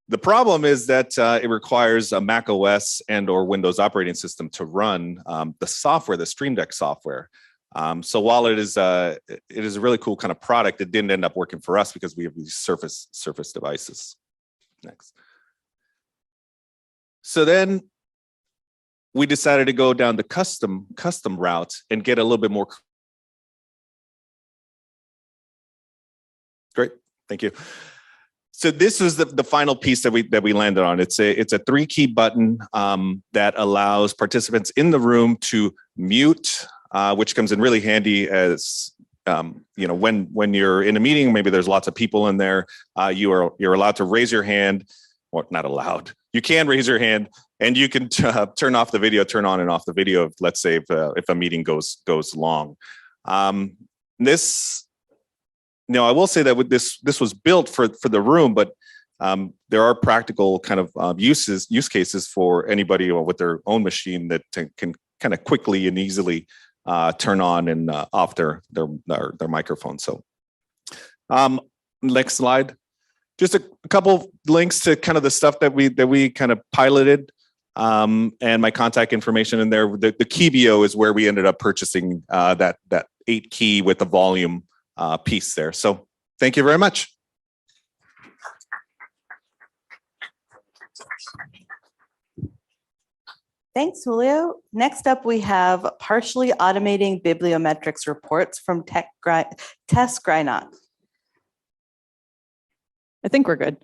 The problem is that it requires a Mac OS and or Windows operating system to run the software, the Stream Deck software. So while it is a really cool kind of product, it didn't end up working for us because we have these Surface devices. Next. So then we decided to go down the custom route and get a little bit more. Great, thank you. So this was the final piece that we landed on. It's a 3-key button that allows participants in the room to mute, which comes in really handy as when you're in a meeting, maybe there's lots of people in there. You're allowed to raise your hand, or not allowed. You can raise your hand, and you can turn off the video, turn on and off the video. Let's say if a meeting goes long. I will say that this was built for the room, but there are practical kind of use cases for anybody with their own machine that can kind of quickly and easily turn on and off their microphone. So next slide. Just a couple couple links to kind of the stuff that we kind of piloted, and my contact information in there. The Keybio is where we ended up purchasing that 8 key with the volume piece there. So thank you very much. Thanks, Julio. Next up, we have partially automating bibliometrics reports from Tess Greinock. I think we're good.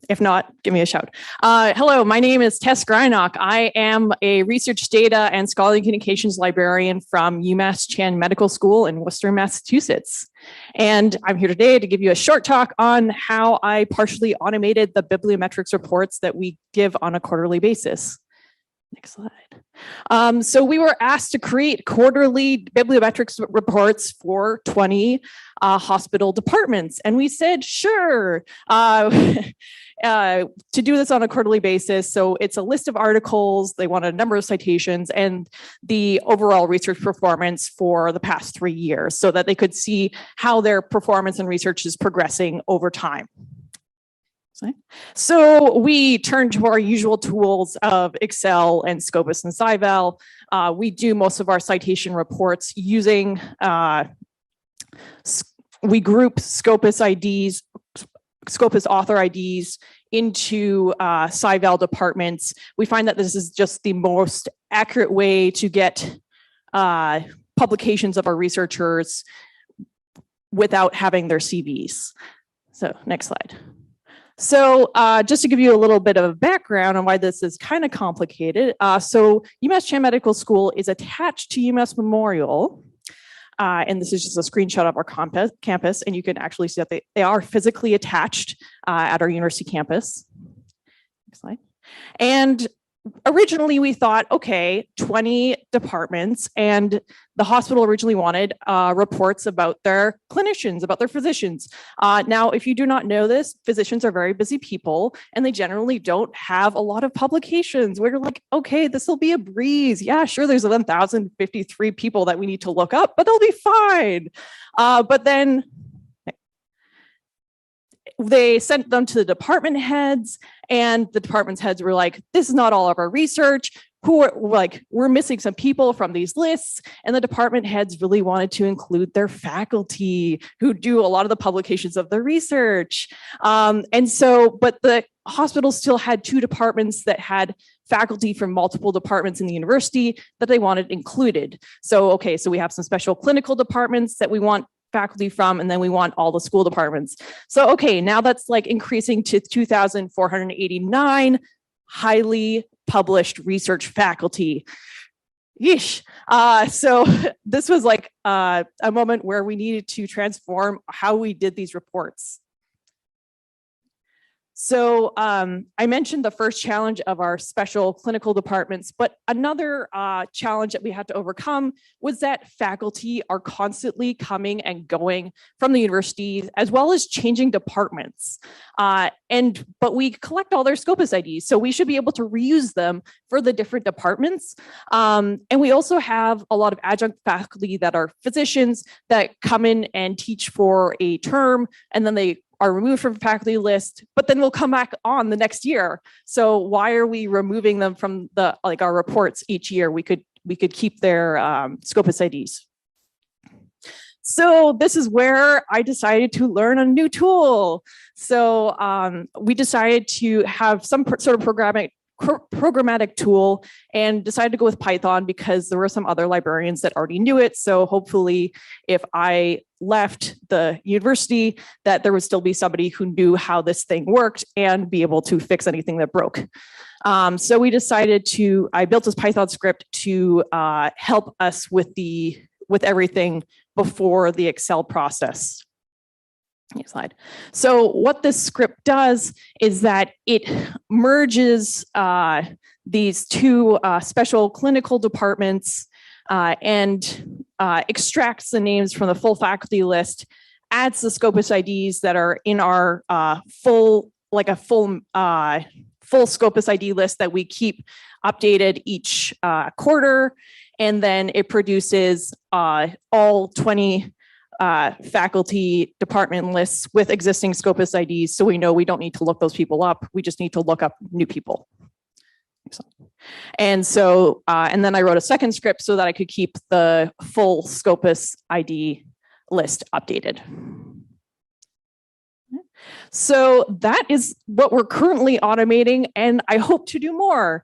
If not, give me a shout. Hello, my name is Tess Greinock. I am a research data and scholarly communications librarian from UMass Chan Medical School in Worcester, Massachusetts. And I'm here today to give you a short talk on how I partially automated the bibliometrics reports that we give on a quarterly basis. Next slide. So we were asked to create quarterly bibliometrics reports for 20 hospital departments. And we said, sure, to do this on a quarterly basis. So it's a list of articles, they wanted a number of citations, and the overall research performance for the past 3 years so that they could see how their performance and research is progressing over time. So we turn to our usual tools of Excel and Scopus and SciVal. We do most of our citation reports using, we group Scopus IDs, Scopus author IDs into SciVal departments. We find that this is just the most accurate way to get publications of our researchers without having their CVs. So next slide. So just to give you a little bit of background on why this is kind of complicated. So UMass Chan Medical School is attached to UMass Memorial. And this is just a screenshot of our campus. And you can actually see that they are physically attached at our university campus. Next slide. And originally we thought, okay, 20 departments, and the hospital originally wanted reports about their clinicians, about their physicians. Now, if you do not know this, physicians are very busy people, and they generally don't have a lot of publications. We're like, okay, this will be a breeze. Yeah, sure, there's 1,053 people that we need to look up, but they'll be fine. But then they sent them to the department heads, and the department heads were like, this is not all of our research. We're missing some people from these lists. And the department heads really wanted to include their faculty who do a lot of the publications of the research. But the hospital still had 2 departments that had faculty from multiple departments in the university that they wanted included. So we have some special clinical departments that we want faculty from, and then we want all the school departments. So, now that's like increasing to 2,489 highly published research faculty. Yeesh. So this was like a moment where we needed to transform how we did these reports. So I mentioned the first challenge of our special clinical departments, but another challenge that we had to overcome was that faculty are constantly coming and going from the universities, as well as changing departments. But we collect all their Scopus IDs, so we should be able to reuse them for the different departments. And we also have a lot of adjunct faculty that are physicians that come in and teach for a term, and then they are removed from the faculty list, but then we'll come back on the next year. So why are we removing them from our reports each year? We could keep their Scopus IDs. So this is where I decided to learn a new tool. So we decided to have some sort of programmatic tool, and decided to go with Python because there were some other librarians that already knew it. So hopefully if I left the university, that there would still be somebody who knew how this thing worked and be able to fix anything that broke. So we decided I built this Python script to help us with everything before the Excel process. Next slide. So what this script does is that it merges these 2 special clinical departments and extracts the names from the full faculty list, adds the Scopus IDs that are in our full Scopus ID list that we keep updated each quarter, and then it produces all 20 faculty department lists with existing Scopus IDs, so we know we don't need to look those people up. We just need to look up new people. And so, and then I wrote a second script so that I could keep the full Scopus ID list updated. So that is what we're currently automating, and I hope to do more.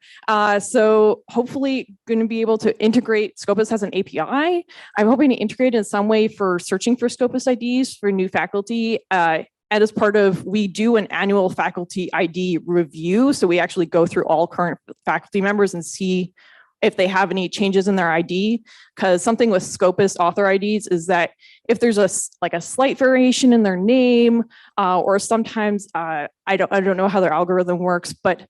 So hopefully going to be able to integrate. Scopus has an API. I'm hoping to integrate in some way for searching for Scopus IDs for new faculty. And as part of, we do an annual faculty ID review. So we actually go through all current faculty members and see if they have any changes in their ID, because something with Scopus author IDs is that if there's a slight variation in their name, or sometimes I don't know how their algorithm works, but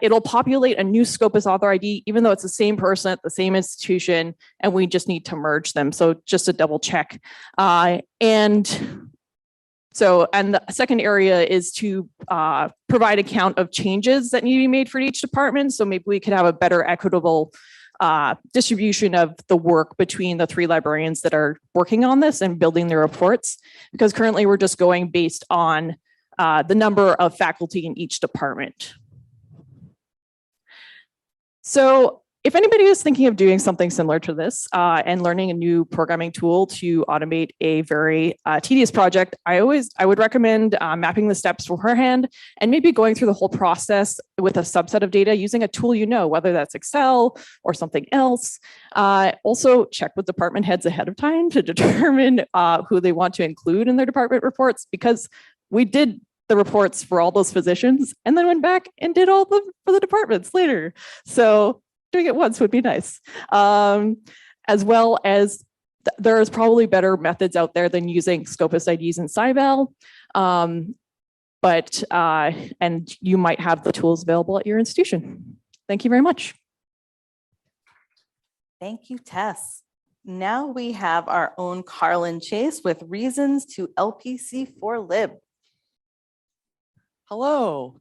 it'll populate a new Scopus author ID, even though it's the same person at the same institution, and we just need to merge them. So just to double check. And the second area is to provide a count of changes that need to be made for each department. So maybe we could have a better equitable distribution of the work between the 3 librarians that are working on this and building their reports, because currently we're just going based on the number of faculty in each department. So if anybody is thinking of doing something similar to this and learning a new programming tool to automate a very tedious project, I would recommend mapping the steps beforehand and maybe going through the whole process with a subset of data using a tool whether that's Excel or something else. Also check with department heads ahead of time to determine who they want to include in their department reports, because we did the reports for all those physicians and then went back and did all them for the departments later. So doing it once would be nice. As well as there's probably better methods out there than using Scopus IDs in SciVal. And you might have the tools available at your institution. Thank you very much. Thank you, Tess. Now we have our own Carlin Chase with reasons to LPC4Lib. Hello.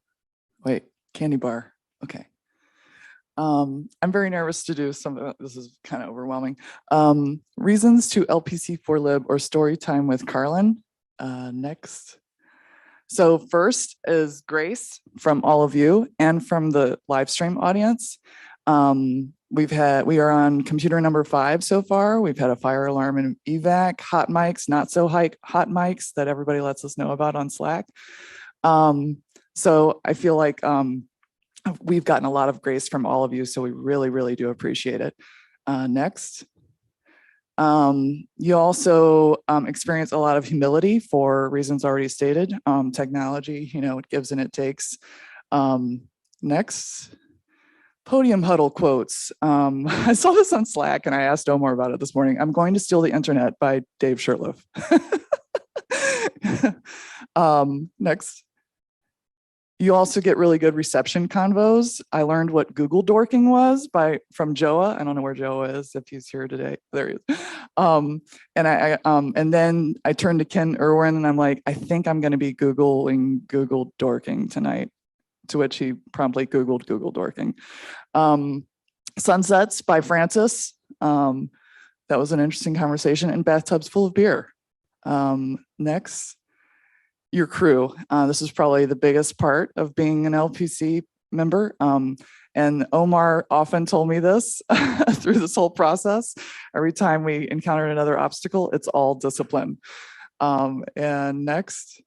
Wait, candy bar. Okay. I'm very nervous to do some of it. This is kind of overwhelming. Reasons to LPC4Lib or story time with Carlin. Next. So first is Grace from all of you and from the live stream audience. We are on computer number 5 so far. We've had a fire alarm and evac, hot mics, not so hot mics that everybody lets us know about on Slack. So I feel like we've gotten a lot of grace from all of you, so we really, really do appreciate it. Next. You also experience a lot of humility for reasons already stated. Technology, it gives and it takes. Next. Podium huddle quotes. I saw this on Slack and I asked Omar about it this morning. I'm going to steal the internet by Dave Shurtleff. Next. You also get really good reception convos. I learned what Google dorking was from Joa. I don't know where Joa is, if he's here today. There he is. And then I turned to Ken Irwin and I'm like, I think I'm going to be Googling Google dorking tonight. To which he promptly Googled Google dorking. Sunsets by Francis. That was an interesting conversation. And bathtubs full of beer. Next. Your crew. This is probably the biggest part of being an LPC member. And Omar often told me this through this whole process. Every time we encountered another obstacle, it's all discipline. And next,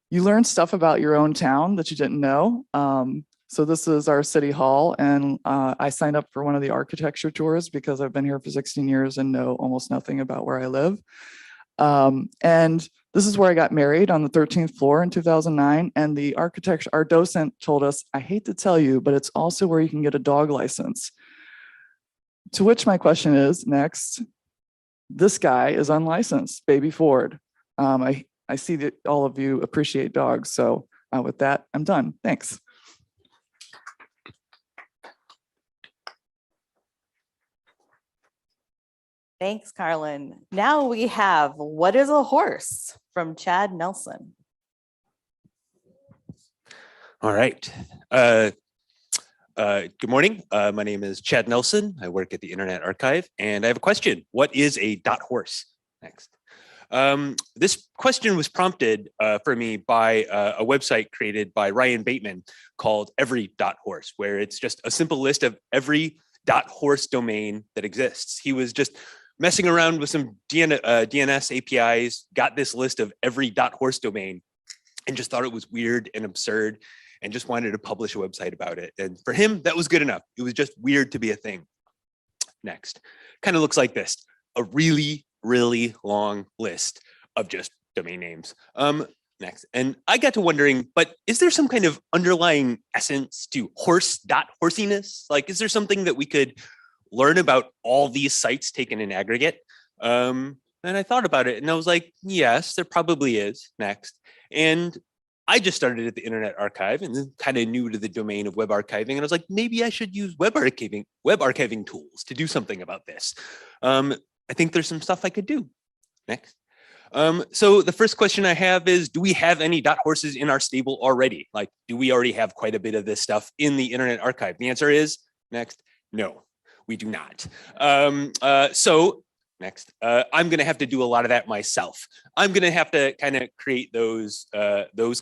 you learn stuff about your own town that you didn't know. So this is our city hall, and I signed up for one of the architecture tours because I've been here for 16 years and know almost nothing about where I live. And this is where I got married, on the 13th floor in 2009. And our docent told us, I hate to tell you, but it's also where you can get a dog license. To which my question is, next, this guy is unlicensed, Baby Ford. I see that all of you appreciate dogs. So with that, I'm done. Thanks. Thanks, Carlin. Now we have What is a Horse from Chad Nelson. All right. Good morning. My name is Chad Nelson. I work at the Internet Archive, and I have a question. What is a dot horse? Next. This question was prompted for me by a website created by Ryan Bateman called Every Dot Horse, where it's just a simple list of every dot horse domain that exists. He was just messing around with some DNS APIs, got this list of every dot horse domain, and just thought it was weird and absurd, and just wanted to publish a website about it. And for him, that was good enough. It was just weird to be a thing. Next, kind of looks like this: a really, really long list of just domain names. Next, and I got to wondering, but is there some kind of underlying essence to horsiness? Like, is there something that we could learn about all these sites taken in aggregate? And I thought about it and I was like, yes, there probably is. Next. And I just started at the Internet Archive and then kind of new to the domain of web archiving. And I was like, maybe I should use web archiving tools to do something about this. I think there's some stuff I could do. Next. So the first question I have is, do we have any dot horses in our stable already? Like, do we already have quite a bit of this stuff in the Internet Archive? The answer is, next, no, we do not. So next, I'm going to have to do a lot of that myself. I'm going to have to kind of create those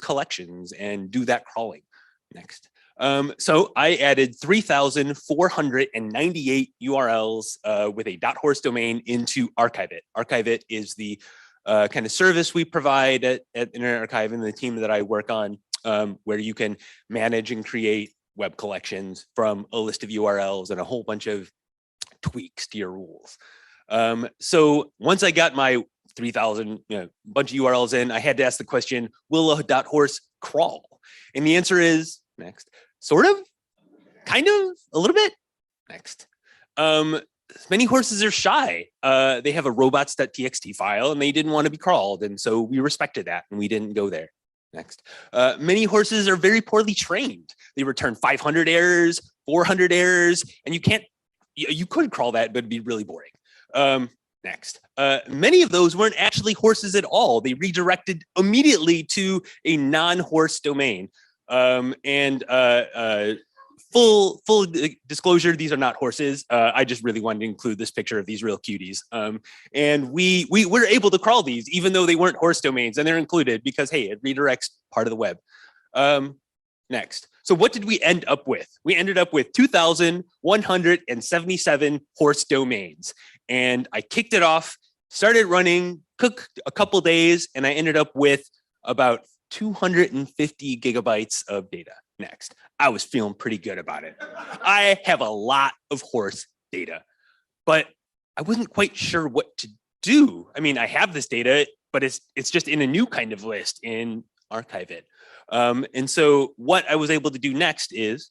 collections and do that crawling. Next. So I added 3,498 URLs with a dot horse domain into Archive-It. Archive-It is the kind of service we provide at Internet Archive and the team that I work on, where you can manage and create web collections from a list of URLs and a whole bunch of tweaks to your rules. So once I got my 3,000 bunch of URLs in, I had to ask the question, will a dot horse crawl? And the answer is, next, sort of, kind of, a little bit. Next. Many horses are shy. They have a robots.txt file and they didn't want to be crawled. And so we respected that and we didn't go there. Next. Many horses are very poorly trained. They return 500 errors, 400 errors, and you could crawl that, but it'd be really boring. Next. Many of those weren't actually horses at all. They redirected immediately to a non-horse domain. full disclosure, these are not horses. I just really wanted to include this picture of these real cuties. And we were able to crawl these, even though they weren't horse domains, and they're included because, hey, it redirects part of the web. Next. So what did we end up with? We ended up with 2,177 horse domains. And I kicked it off, started running, took a couple days, and I ended up with about 250 gigabytes of data. Next. I was feeling pretty good about it. I have a lot of horse data, but I wasn't quite sure what to do. I mean, I have this data, but it's just in a new kind of list in Archive It. And so what I was able to do next is,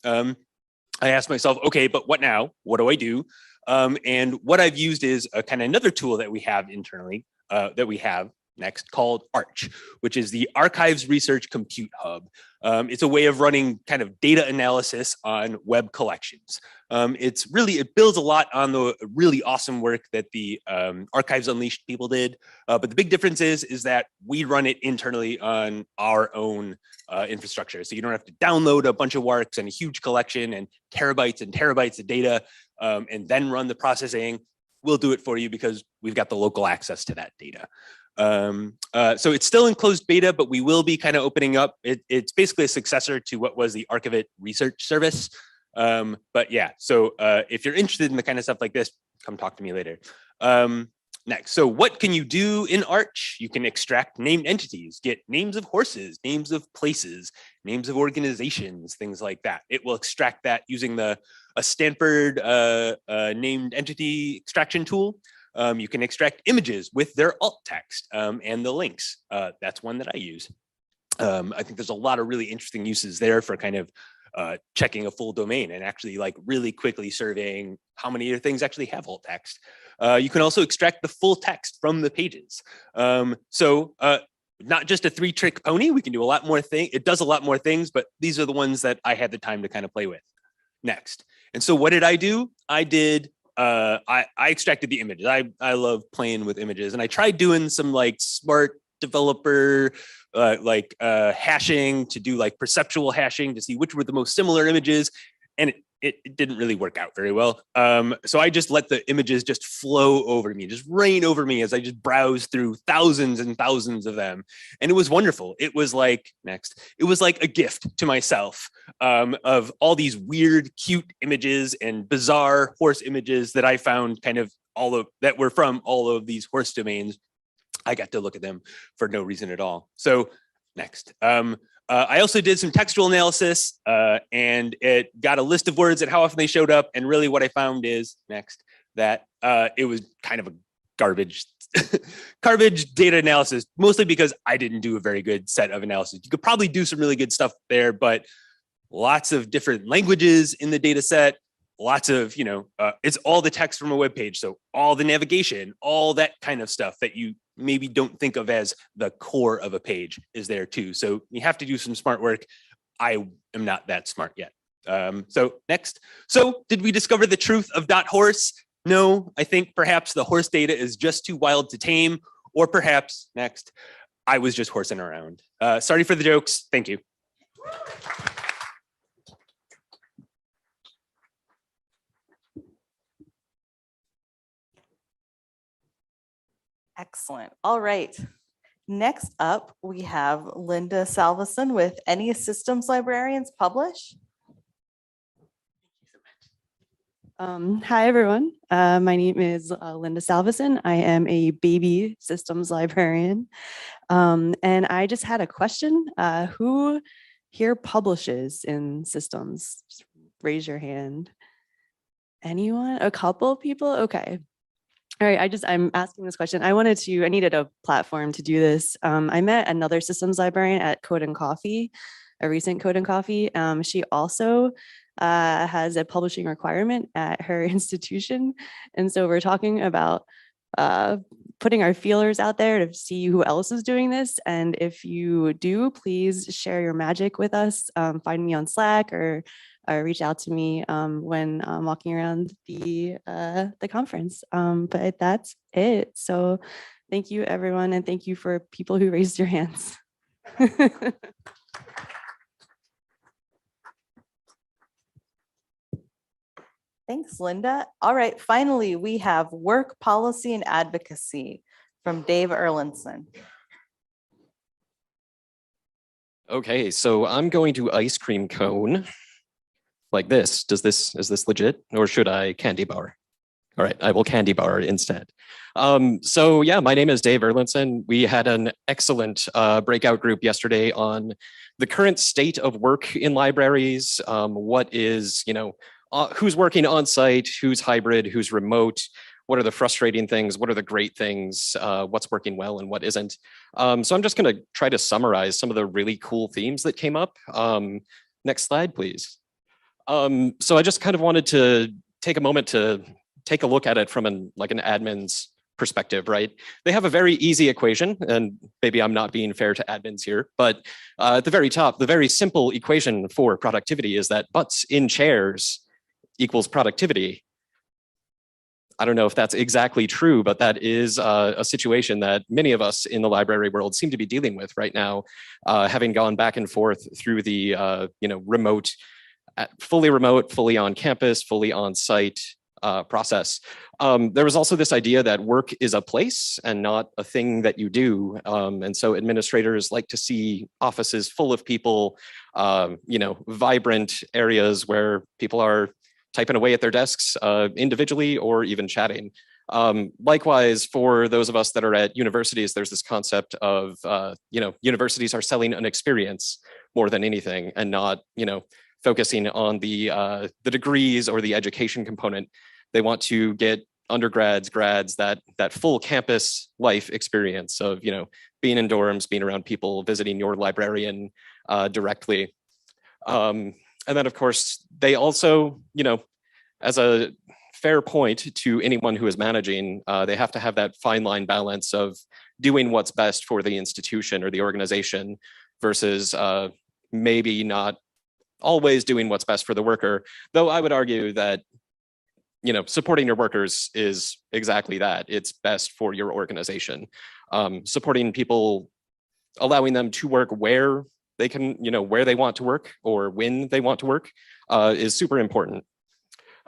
I asked myself, okay, but what now? What do I do? And what I've used is a kind of another tool that we have internally, next, called Arch, which is the Archives Research Compute Hub. It's a way of running kind of data analysis on web collections. It builds a lot on the really awesome work that the Archives Unleashed people did. But the big difference is that we run it internally on our own infrastructure. So you don't have to download a bunch of WARCs and a huge collection and terabytes of data and then run the processing. We'll do it for you because we've got the local access to that data. So it's still in closed beta, but we will be kind of opening up. It's basically a successor to what was the Archive It research service. But yeah, so if you're interested in the kind of stuff like this, come talk to me later. Next, so what can you do in Arch? You can extract named entities, get names of horses, names of places, names of organizations, things like that. It will extract that using a Stanford named entity extraction tool. You can extract images with their alt text and the links. That's one that I use. I think there's a lot of really interesting uses there for kind of checking a full domain and actually like really quickly surveying how many things actually have alt text. You can also extract the full text from the pages. Not just a 3-trick pony, we can do a lot more things. It does a lot more things, but these are the ones that I had the time to kind of play with. Next. And so what did I do? I extracted the images. I love playing with images, and I tried doing some like smart developer hashing to do like perceptual hashing to see which were the most similar images, and it didn't really work out very well. So I just let the images just flow over me, just rain over me as I just browsed through thousands and thousands of them. And it was wonderful. It was like, it was like a gift to myself of all these weird, cute images and bizarre horse images that I found that were from all of these horse domains. I got to look at them for no reason at all. So next. I also did some textual analysis and it got a list of words and how often they showed up. And really what I found is that it was kind of a garbage data analysis, mostly because I didn't do a very good set of analysis. You could probably do some really good stuff there, but lots of different languages in the data set, lots of, it's all the text from a web page. So all the navigation, all that kind of stuff that you maybe don't think of as the core of a page is there too. So you have to do some smart work. I am not that smart yet. So next. So did we discover the truth of .horse? No, I think perhaps the horse data is just too wild to tame, or perhaps next, I was just horsing around. Sorry for the jokes. Thank you. Excellent. All right. Next up, we have Linda Salveson with Any Systems Librarians Publish. Hi, everyone. My name is Linda Salveson. I am a baby systems librarian. And I just had a question. Who here publishes in systems? Just raise your hand. Anyone? A couple people? Okay. All right, I'm asking this question. I needed a platform to do this. I met another systems librarian at Code and Coffee, a recent Code and Coffee. She also has a publishing requirement at her institution. And so we're talking about putting our feelers out there to see who else is doing this. And if you do, please share your magic with us. Find me on Slack or reach out to me when I'm walking around the conference. But that's it. So thank you, everyone. And thank you for people who raised your hands. Thanks, Linda. All right, finally, we have work policy and advocacy from Dave Erlinson. Okay, so I'm going to ice cream cone like this. Is this legit, or should I candy bar? All right, I will candy bar instead. So yeah, my name is Dave Erlinson. We had an excellent breakout group yesterday on the current state of work in libraries. What is, who's working on site, who's hybrid, who's remote, what are the frustrating things, what are the great things, what's working well and what isn't. So I'm just gonna try to summarize some of the really cool themes that came up. Next slide, please. So I just kind of wanted to take a moment to take a look at it from an admin's perspective, right? They have a very easy equation, and maybe I'm not being fair to admins here, but at the very top, the very simple equation for productivity is that butts in chairs equals productivity. I don't know if that's exactly true, but that is a situation that many of us in the library world seem to be dealing with right now, having gone back and forth through the remote, fully remote, fully on campus, fully on site process. There was also this idea that work is a place and not a thing that you do. And so administrators like to see offices full of people, vibrant areas where people are typing away at their desks individually or even chatting. Likewise, for those of us that are at universities, there's this concept of, universities are selling an experience more than anything and not, focusing on the degrees or the education component. They want to get undergrads, grads, that full campus life experience of, being in dorms, being around people, visiting your librarian directly. And then, of course, they also, as a fair point to anyone who is managing, they have to have that fine line balance of doing what's best for the institution or the organization versus maybe not always doing what's best for the worker. Though I would argue that, supporting your workers is exactly that. It's best for your organization. Supporting people, allowing them to work where they can, where they want to work or when they want to work is super important.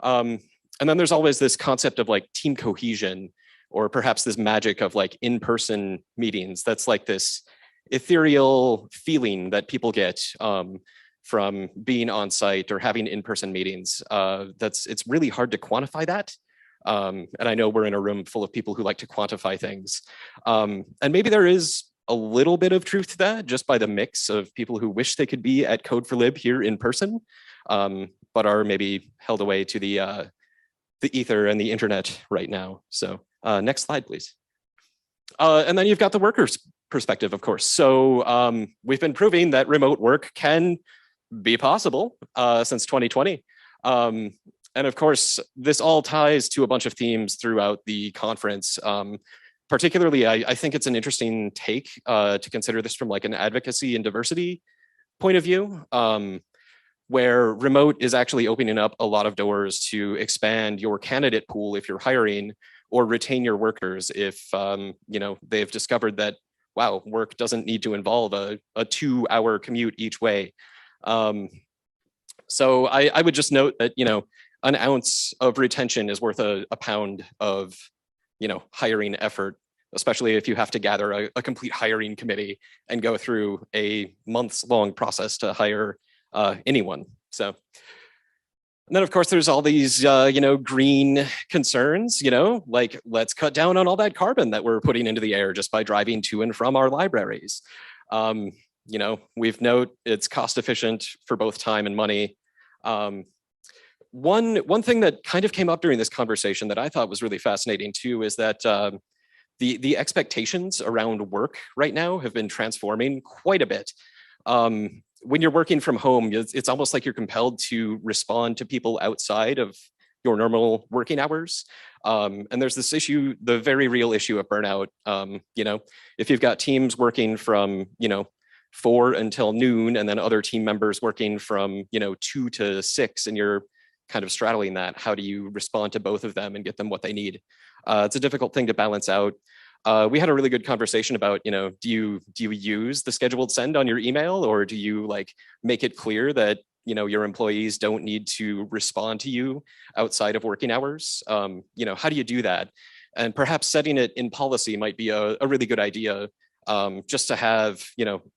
And then there's always this concept of team cohesion, or perhaps this magic of in-person meetings. That's this ethereal feeling that people get from being on site or having in-person meetings. It's really hard to quantify that. And I know we're in a room full of people who like to quantify things. And maybe there is a little bit of truth to that just by the mix of people who wish they could be at Code4Lib here in person, but are maybe held away to the ether and the internet right now. So next slide, please. And then you've got the workers' perspective, of course. So we've been proving that remote work can be possible since 2020. And of course, this all ties to a bunch of themes throughout the conference. Particularly, I think it's an interesting take to consider this from an advocacy and diversity point of view, where remote is actually opening up a lot of doors to expand your candidate pool if you're hiring, or retain your workers if they've discovered that, wow, work doesn't need to involve a 2-hour commute each way. So I would just note that, an ounce of retention is worth a pound of, hiring effort, especially if you have to gather a complete hiring committee and go through a months-long process to hire anyone. So, and then of course there's all these, green concerns, let's cut down on all that carbon that we're putting into the air just by driving to and from our libraries. We've noted it's cost efficient for both time and money. One thing that kind of came up during this conversation that I thought was really fascinating too is that the expectations around work right now have been transforming quite a bit. When you're working from home, it's almost like you're compelled to respond to people outside of your normal working hours. And there's this issue, the very real issue of burnout. If you've got teams working from, 4 until noon, and then other team members working from, 2 to 6, and you're kind of straddling that, how do you respond to both of them and get them what they need? It's a difficult thing to balance out. We had a really good conversation about, do you use the scheduled send on your email, or do you make it clear that your employees don't need to respond to you outside of working hours. How do you do that? And perhaps setting it in policy might be a really good idea, just to have,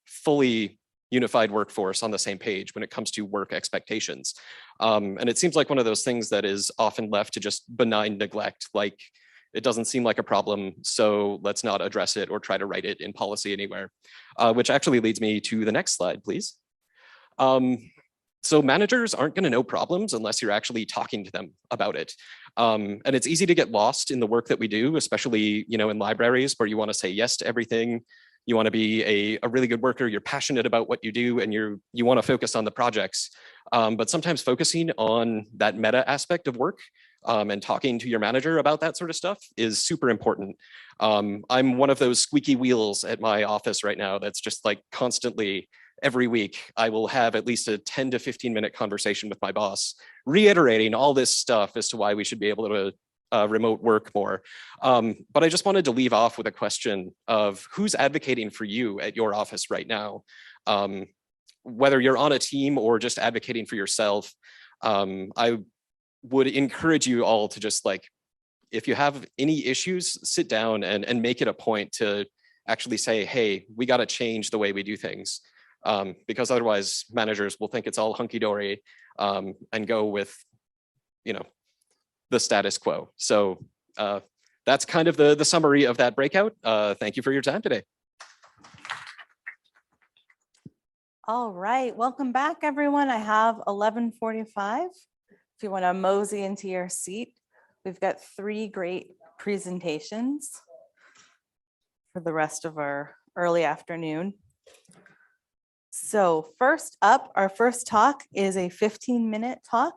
fully unified workforce on the same page when it comes to work expectations. And it seems like one of those things that is often left to just benign neglect, like it doesn't seem like a problem, so let's not address it or try to write it in policy anywhere, which actually leads me to the next slide, please. So managers aren't going to know problems unless you're actually talking to them about it. And it's easy to get lost in the work that we do, especially, in libraries where you want to say yes to everything. You want to be a really good worker, you're passionate about what you do, and you want to focus on the projects. But sometimes focusing on that meta aspect of work and talking to your manager about that sort of stuff is super important. I'm one of those squeaky wheels at my office right now that's just like constantly, every week, I will have at least a 10 to 15-minute conversation with my boss, reiterating all this stuff as to why we should be able to remote work more. But I just wanted to leave off with a question of who's advocating for you at your office right now. Whether you're on a team or just advocating for yourself, I would encourage you all to just if you have any issues, sit down and make it a point to actually say, hey, we got to change the way we do things. Because otherwise managers will think it's all hunky-dory and go with, the status quo. So that's kind of the summary of that breakout. Thank you for your time today. All right, welcome back, everyone. I have 11:45. If you want to mosey into your seat, we've got 3 great presentations for the rest of our early afternoon. So first up, our first talk is a 15-minute talk,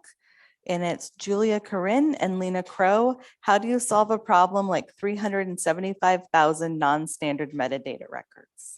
and it's Julia Corinne and Lena Crow. How do you solve a problem like 375,000 non-standard metadata records?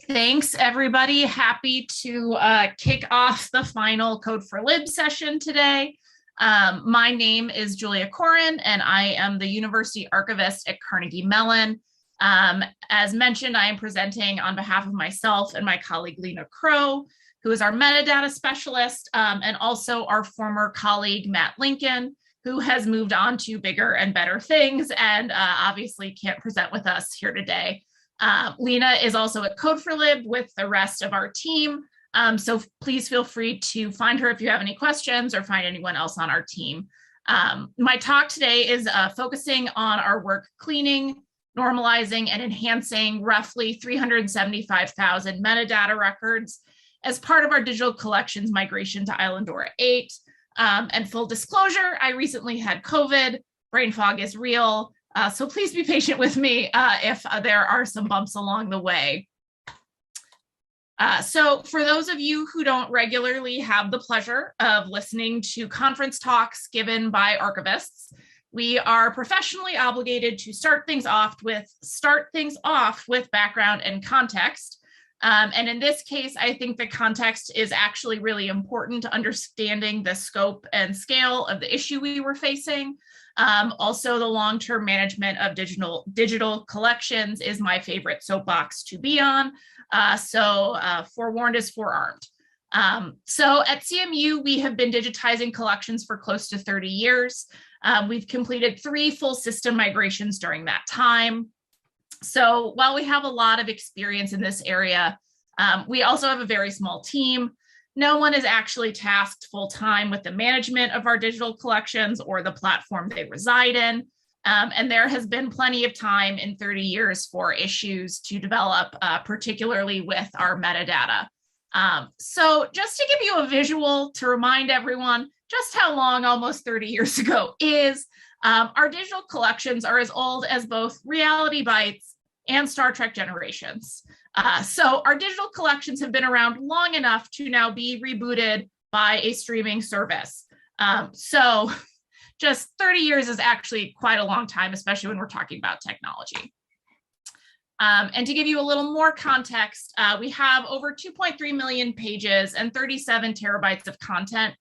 Thanks, everybody. Happy to kick off the final Code4Lib session today. My name is Julia Corin, and I am the University Archivist at Carnegie Mellon. As mentioned, I am presenting on behalf of myself and my colleague Lena Crow, who is our metadata specialist, and also our former colleague Matt Lincoln, who has moved on to bigger and better things and obviously can't present with us here today. Lena is also at Code4Lib with the rest of our team, so please feel free to find her if you have any questions or find anyone else on our team. My talk today is focusing on our work cleaning, normalizing, and enhancing roughly 375,000 metadata records as part of our digital collections migration to Islandora 8. And full disclosure, I recently had COVID, brain fog is real, so please be patient with me if there are some bumps along the way. So for those of you who don't regularly have the pleasure of listening to conference talks given by archivists, we are professionally obligated to start things off with background and context. And in this case, I think the context is actually really important to understanding the scope and scale of the issue we were facing. Also, the long-term management of digital collections is my favorite soapbox to be on. So forewarned is forearmed. So at CMU, we have been digitizing collections for close to 30 years. We've completed 3 full system migrations during that time. So while we have a lot of experience in this area, we also have a very small team. No one is actually tasked full-time with the management of our digital collections or the platform they reside in. And there has been plenty of time in 30 years for issues to develop, particularly with our metadata. So just to give you a visual to remind everyone just how long almost 30 years ago is, our digital collections are as old as both Reality Bites and Star Trek Generations. So our digital collections have been around long enough to now be rebooted by a streaming service. So just 30 years is actually quite a long time, especially when we're talking about technology. And to give you a little more context, we have over 2.3 million pages and 37 terabytes of content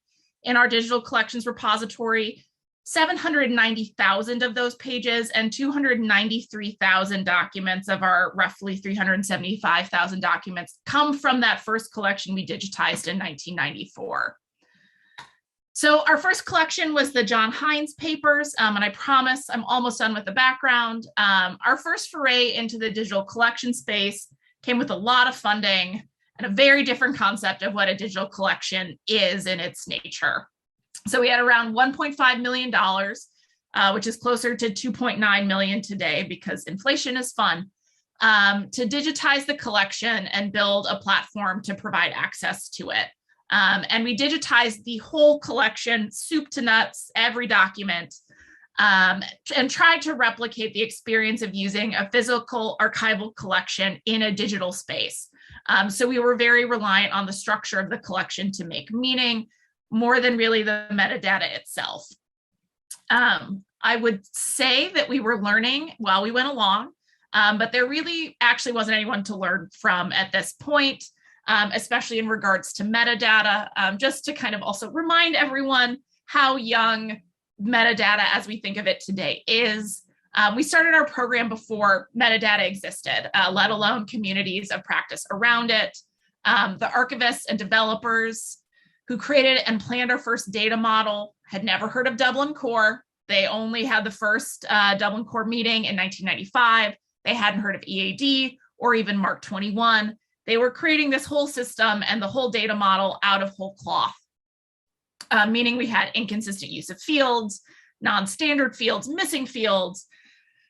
in our digital collections repository. 790,000 of those pages and 293,000 documents of our roughly 375,000 documents come from that first collection we digitized in 1994. So our first collection was the John Hines papers, and I promise I'm almost done with the background. Our first foray into the digital collection space came with a lot of funding and a very different concept of what a digital collection is in its nature. So we had around $1.5 million, which is closer to 2.9 million today because inflation is fun, to digitize the collection and build a platform to provide access to it. And we digitized the whole collection, soup to nuts, every document, and tried to replicate the experience of using a physical archival collection in a digital space. So we were very reliant on the structure of the collection to make meaning, more than really the metadata itself. I would say that we were learning while we went along, but there really actually wasn't anyone to learn from at this point, especially in regards to metadata, just to kind of also remind everyone how young metadata as we think of it today is. We started our program before metadata existed, let alone communities of practice around it. The archivists and developers who created and planned our first data model had never heard of Dublin Core. They only had the first Dublin Core meeting in 1995. They hadn't heard of EAD or even Mark 21. They were creating this whole system and the whole data model out of whole cloth, meaning we had inconsistent use of fields, non-standard fields, missing fields,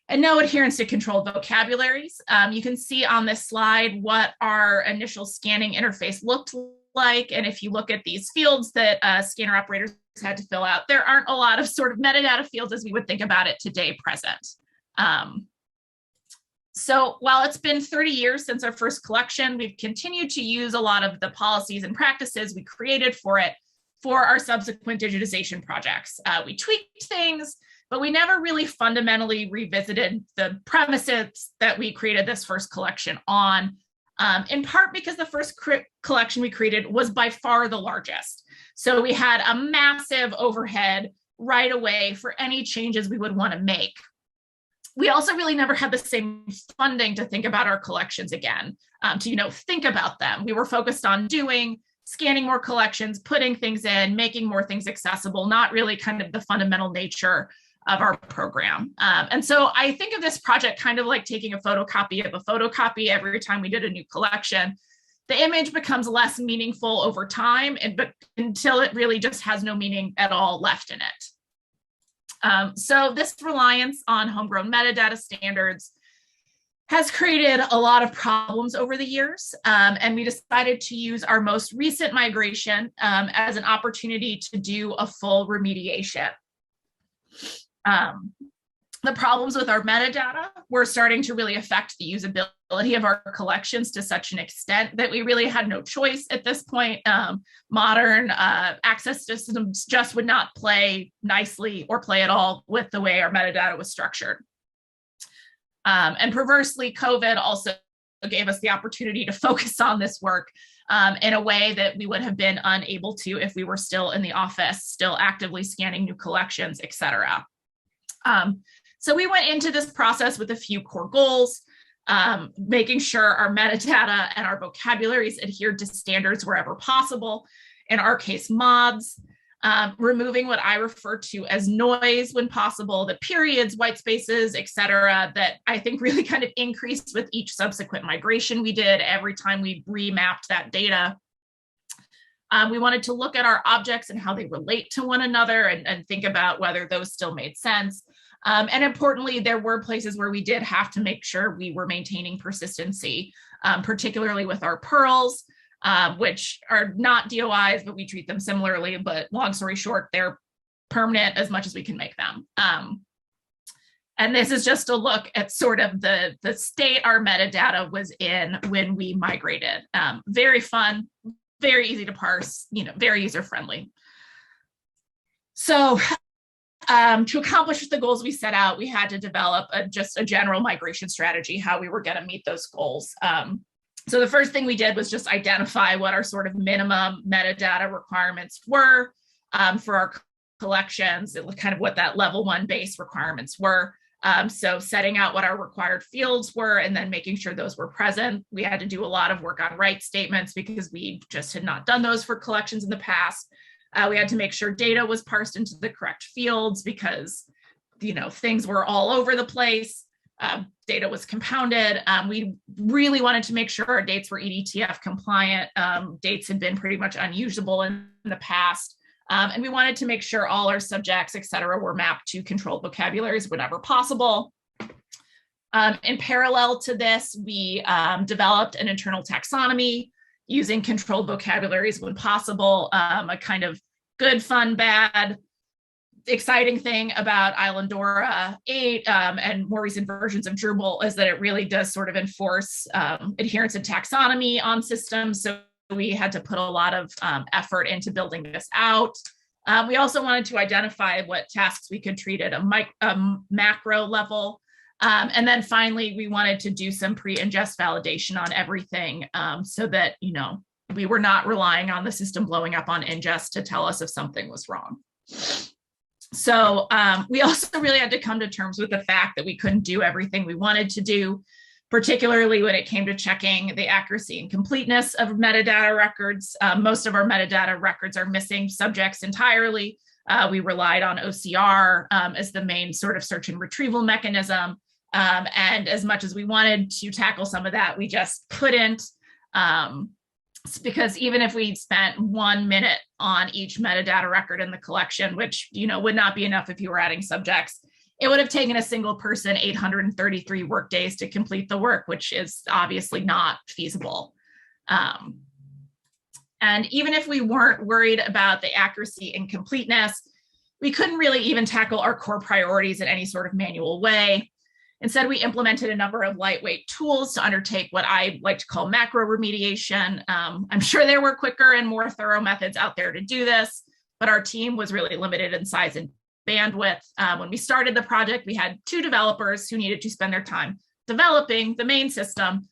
and no adherence to controlled vocabularies. You can see on this slide what our initial scanning interface looked like. And if you look at these fields that scanner operators had to fill out, there aren't a lot of sort of metadata fields as we would think about it today present. So while it's been 30 years since our first collection, we've continued to use a lot of the policies and practices we created for it for our subsequent digitization projects. We tweaked things, but we never really fundamentally revisited the premises that we created this first collection on, in part because the first collection we created was by far the largest. So we had a massive overhead right away for any changes we would want to make. We also really never had the same funding to think about our collections again, to think about them. We were focused on scanning more collections, putting things in, making more things accessible, not really kind of the fundamental nature of our program. And so I think of this project kind of like taking a photocopy of a photocopy every time we did a new collection. The image becomes less meaningful over time until it really just has no meaning at all left in it. So this reliance on homegrown metadata standards has created a lot of problems over the years. And we decided to use our most recent migration as an opportunity to do a full remediation. The problems with our metadata were starting to really affect the usability of our collections to such an extent that we really had no choice at this point. Modern access systems just would not play nicely or play at all with the way our metadata was structured. And perversely, COVID also gave us the opportunity to focus on this work in a way that we would have been unable to if we were still in the office, still actively scanning new collections, et cetera. So we went into this process with a few core goals, making sure our metadata and our vocabularies adhered to standards wherever possible, in our case, mods, removing what I refer to as noise when possible, the periods, white spaces, et cetera, that I think really kind of increased with each subsequent migration we did every time we remapped that data. We wanted to look at our objects and how they relate to one another and think about whether those still made sense. And importantly, there were places where we did have to make sure we were maintaining persistency, particularly with our pearls, which are not DOIs, but we treat them similarly. But long story short, they're permanent as much as we can make them. And this is just a look at sort of the state our metadata was in when we migrated. Very fun, very easy to parse, very user-friendly. So to accomplish the goals we set out, we had to develop just a general migration strategy, how we were going to meet those goals. So the first thing we did was just identify what our sort of minimum metadata requirements were for our collections, it was kind of what that level 1 base requirements were. So setting out what our required fields were and then making sure those were present. We had to do a lot of work on right statements because we just had not done those for collections in the past. We had to make sure data was parsed into the correct fields because, things were all over the place. Data was compounded. We really wanted to make sure our dates were EDTF compliant. Dates had been pretty much unusable in the past. And we wanted to make sure all our subjects, et cetera, were mapped to controlled vocabularies whenever possible. In parallel to this, we developed an internal taxonomy using controlled vocabularies when possible, a kind of good, fun, bad, exciting thing about Islandora 8 and more recent versions of Drupal is that it really does sort of enforce adherence and taxonomy on systems. So we had to put a lot of effort into building this out. We also wanted to identify what tasks we could treat at a macro level. And then finally, we wanted to do some pre-ingest validation on everything so that, we were not relying on the system blowing up on ingest to tell us if something was wrong. So we also really had to come to terms with the fact that we couldn't do everything we wanted to do, particularly when it came to checking the accuracy and completeness of metadata records. Most of our metadata records are missing subjects entirely. We relied on OCR as the main sort of search and retrieval mechanism. And as much as we wanted to tackle some of that, we just couldn't. Because even if we spent 1 minute on each metadata record in the collection, which would not be enough if you were adding subjects, it would have taken a single person 833 work days to complete the work, which is obviously not feasible. And even if we weren't worried about the accuracy and completeness, we couldn't really even tackle our core priorities in any sort of manual way. Instead, we implemented a number of lightweight tools to undertake what I like to call macro remediation. I'm sure there were quicker and more thorough methods out there to do this, but our team was really limited in size and bandwidth. When we started the project, we had 2 developers who needed to spend their time developing the main system,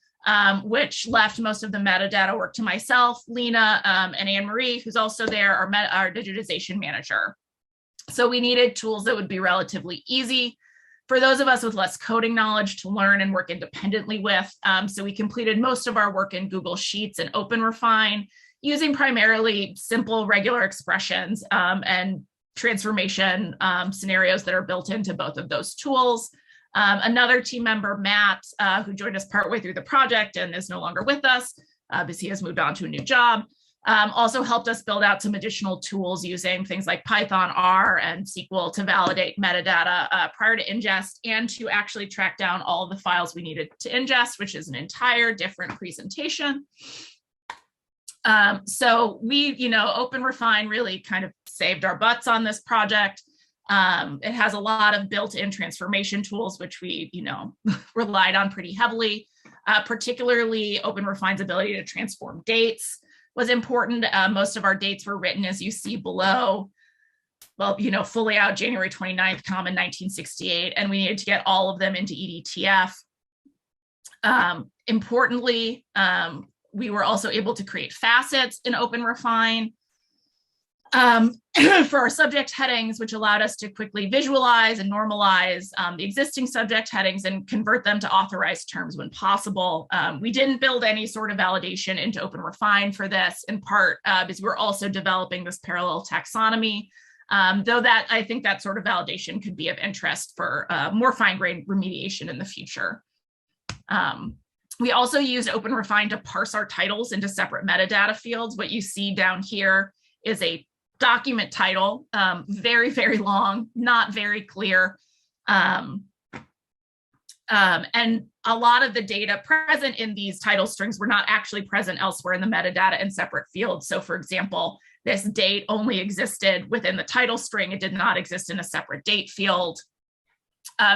which left most of the metadata work to myself, Lena, and Anne-Marie, who's also there, our digitization manager. So we needed tools that would be relatively easy for those of us with less coding knowledge to learn and work independently with. So we completed most of our work in Google Sheets and OpenRefine, using primarily simple regular expressions and transformation scenarios that are built into both of those tools. Another team member, Matt, who joined us partway through the project and is no longer with us because he has moved on to a new job, also helped us build out some additional tools using things like Python, R, and SQL to validate metadata prior to ingest and to actually track down all of the files we needed to ingest, which is an entire different presentation. So we, OpenRefine really kind of saved our butts on this project. It has a lot of built-in transformation tools, which we, relied on pretty heavily, particularly OpenRefine's ability to transform dates was important. Most of our dates were written as you see below. Well, fully out January 29th, common 1968, and we needed to get all of them into EDTF. Importantly, we were also able to create facets in OpenRefine for our subject headings, which allowed us to quickly visualize and normalize the existing subject headings and convert them to authorized terms when possible. We didn't build any sort of validation into OpenRefine for this, in part because we're also developing this parallel taxonomy, though that I think that sort of validation could be of interest for more fine-grained remediation in the future. We also used OpenRefine to parse our titles into separate metadata fields. What you see down here is a document title, very, very long, not very clear. And a lot of the data present in these title strings were not actually present elsewhere in the metadata in separate fields. So for example, this date only existed within the title string. It did not exist in a separate date field.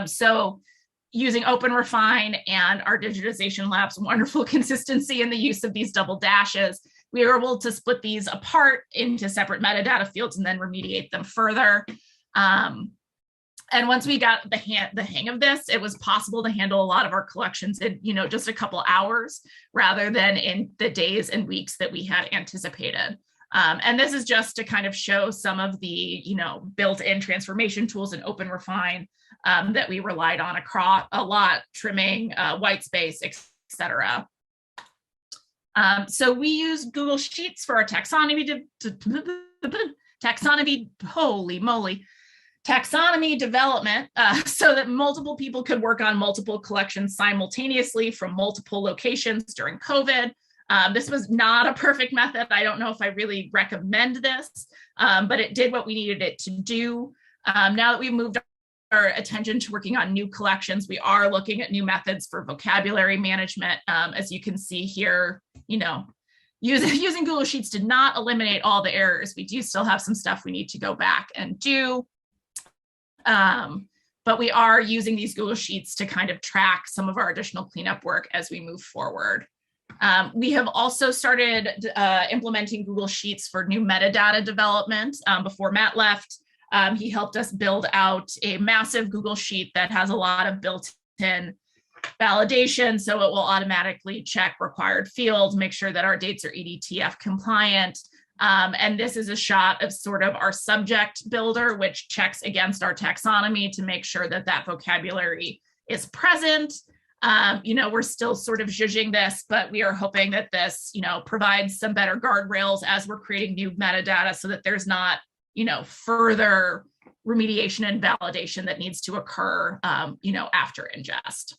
So using OpenRefine and our digitization lab's wonderful consistency in the use of these double dashes, we were able to split these apart into separate metadata fields and then remediate them further. And once we got the hang of this, it was possible to handle a lot of our collections in just a couple hours rather than in the days and weeks that we had anticipated. And this is just to kind of show some of the, built-in transformation tools in OpenRefine that we relied on a lot, trimming, white space, etc. So we use Google Sheets for our taxonomy development so that multiple people could work on multiple collections simultaneously from multiple locations during COVID. This was not a perfect method. I don't know if I really recommend this, but it did what we needed it to do. Now that we've moved our attention to working on new collections, we are looking at new methods for vocabulary management. As you can see here, using Google Sheets did not eliminate all the errors. We do still have some stuff we need to go back and do. But we are using these Google Sheets to kind of track some of our additional cleanup work as we move forward. We have also started implementing Google Sheets for new metadata development. Before Matt left, he helped us build out a massive Google Sheet that has a lot of built-in validation, so it will automatically check required fields, make sure that our dates are EDTF compliant. And this is a shot of sort of our subject builder, which checks against our taxonomy to make sure that that vocabulary is present. We're still sort of zhuzhing this, but we are hoping that this, provides some better guardrails as we're creating new metadata so that there's not, further remediation and validation that needs to occur, after ingest.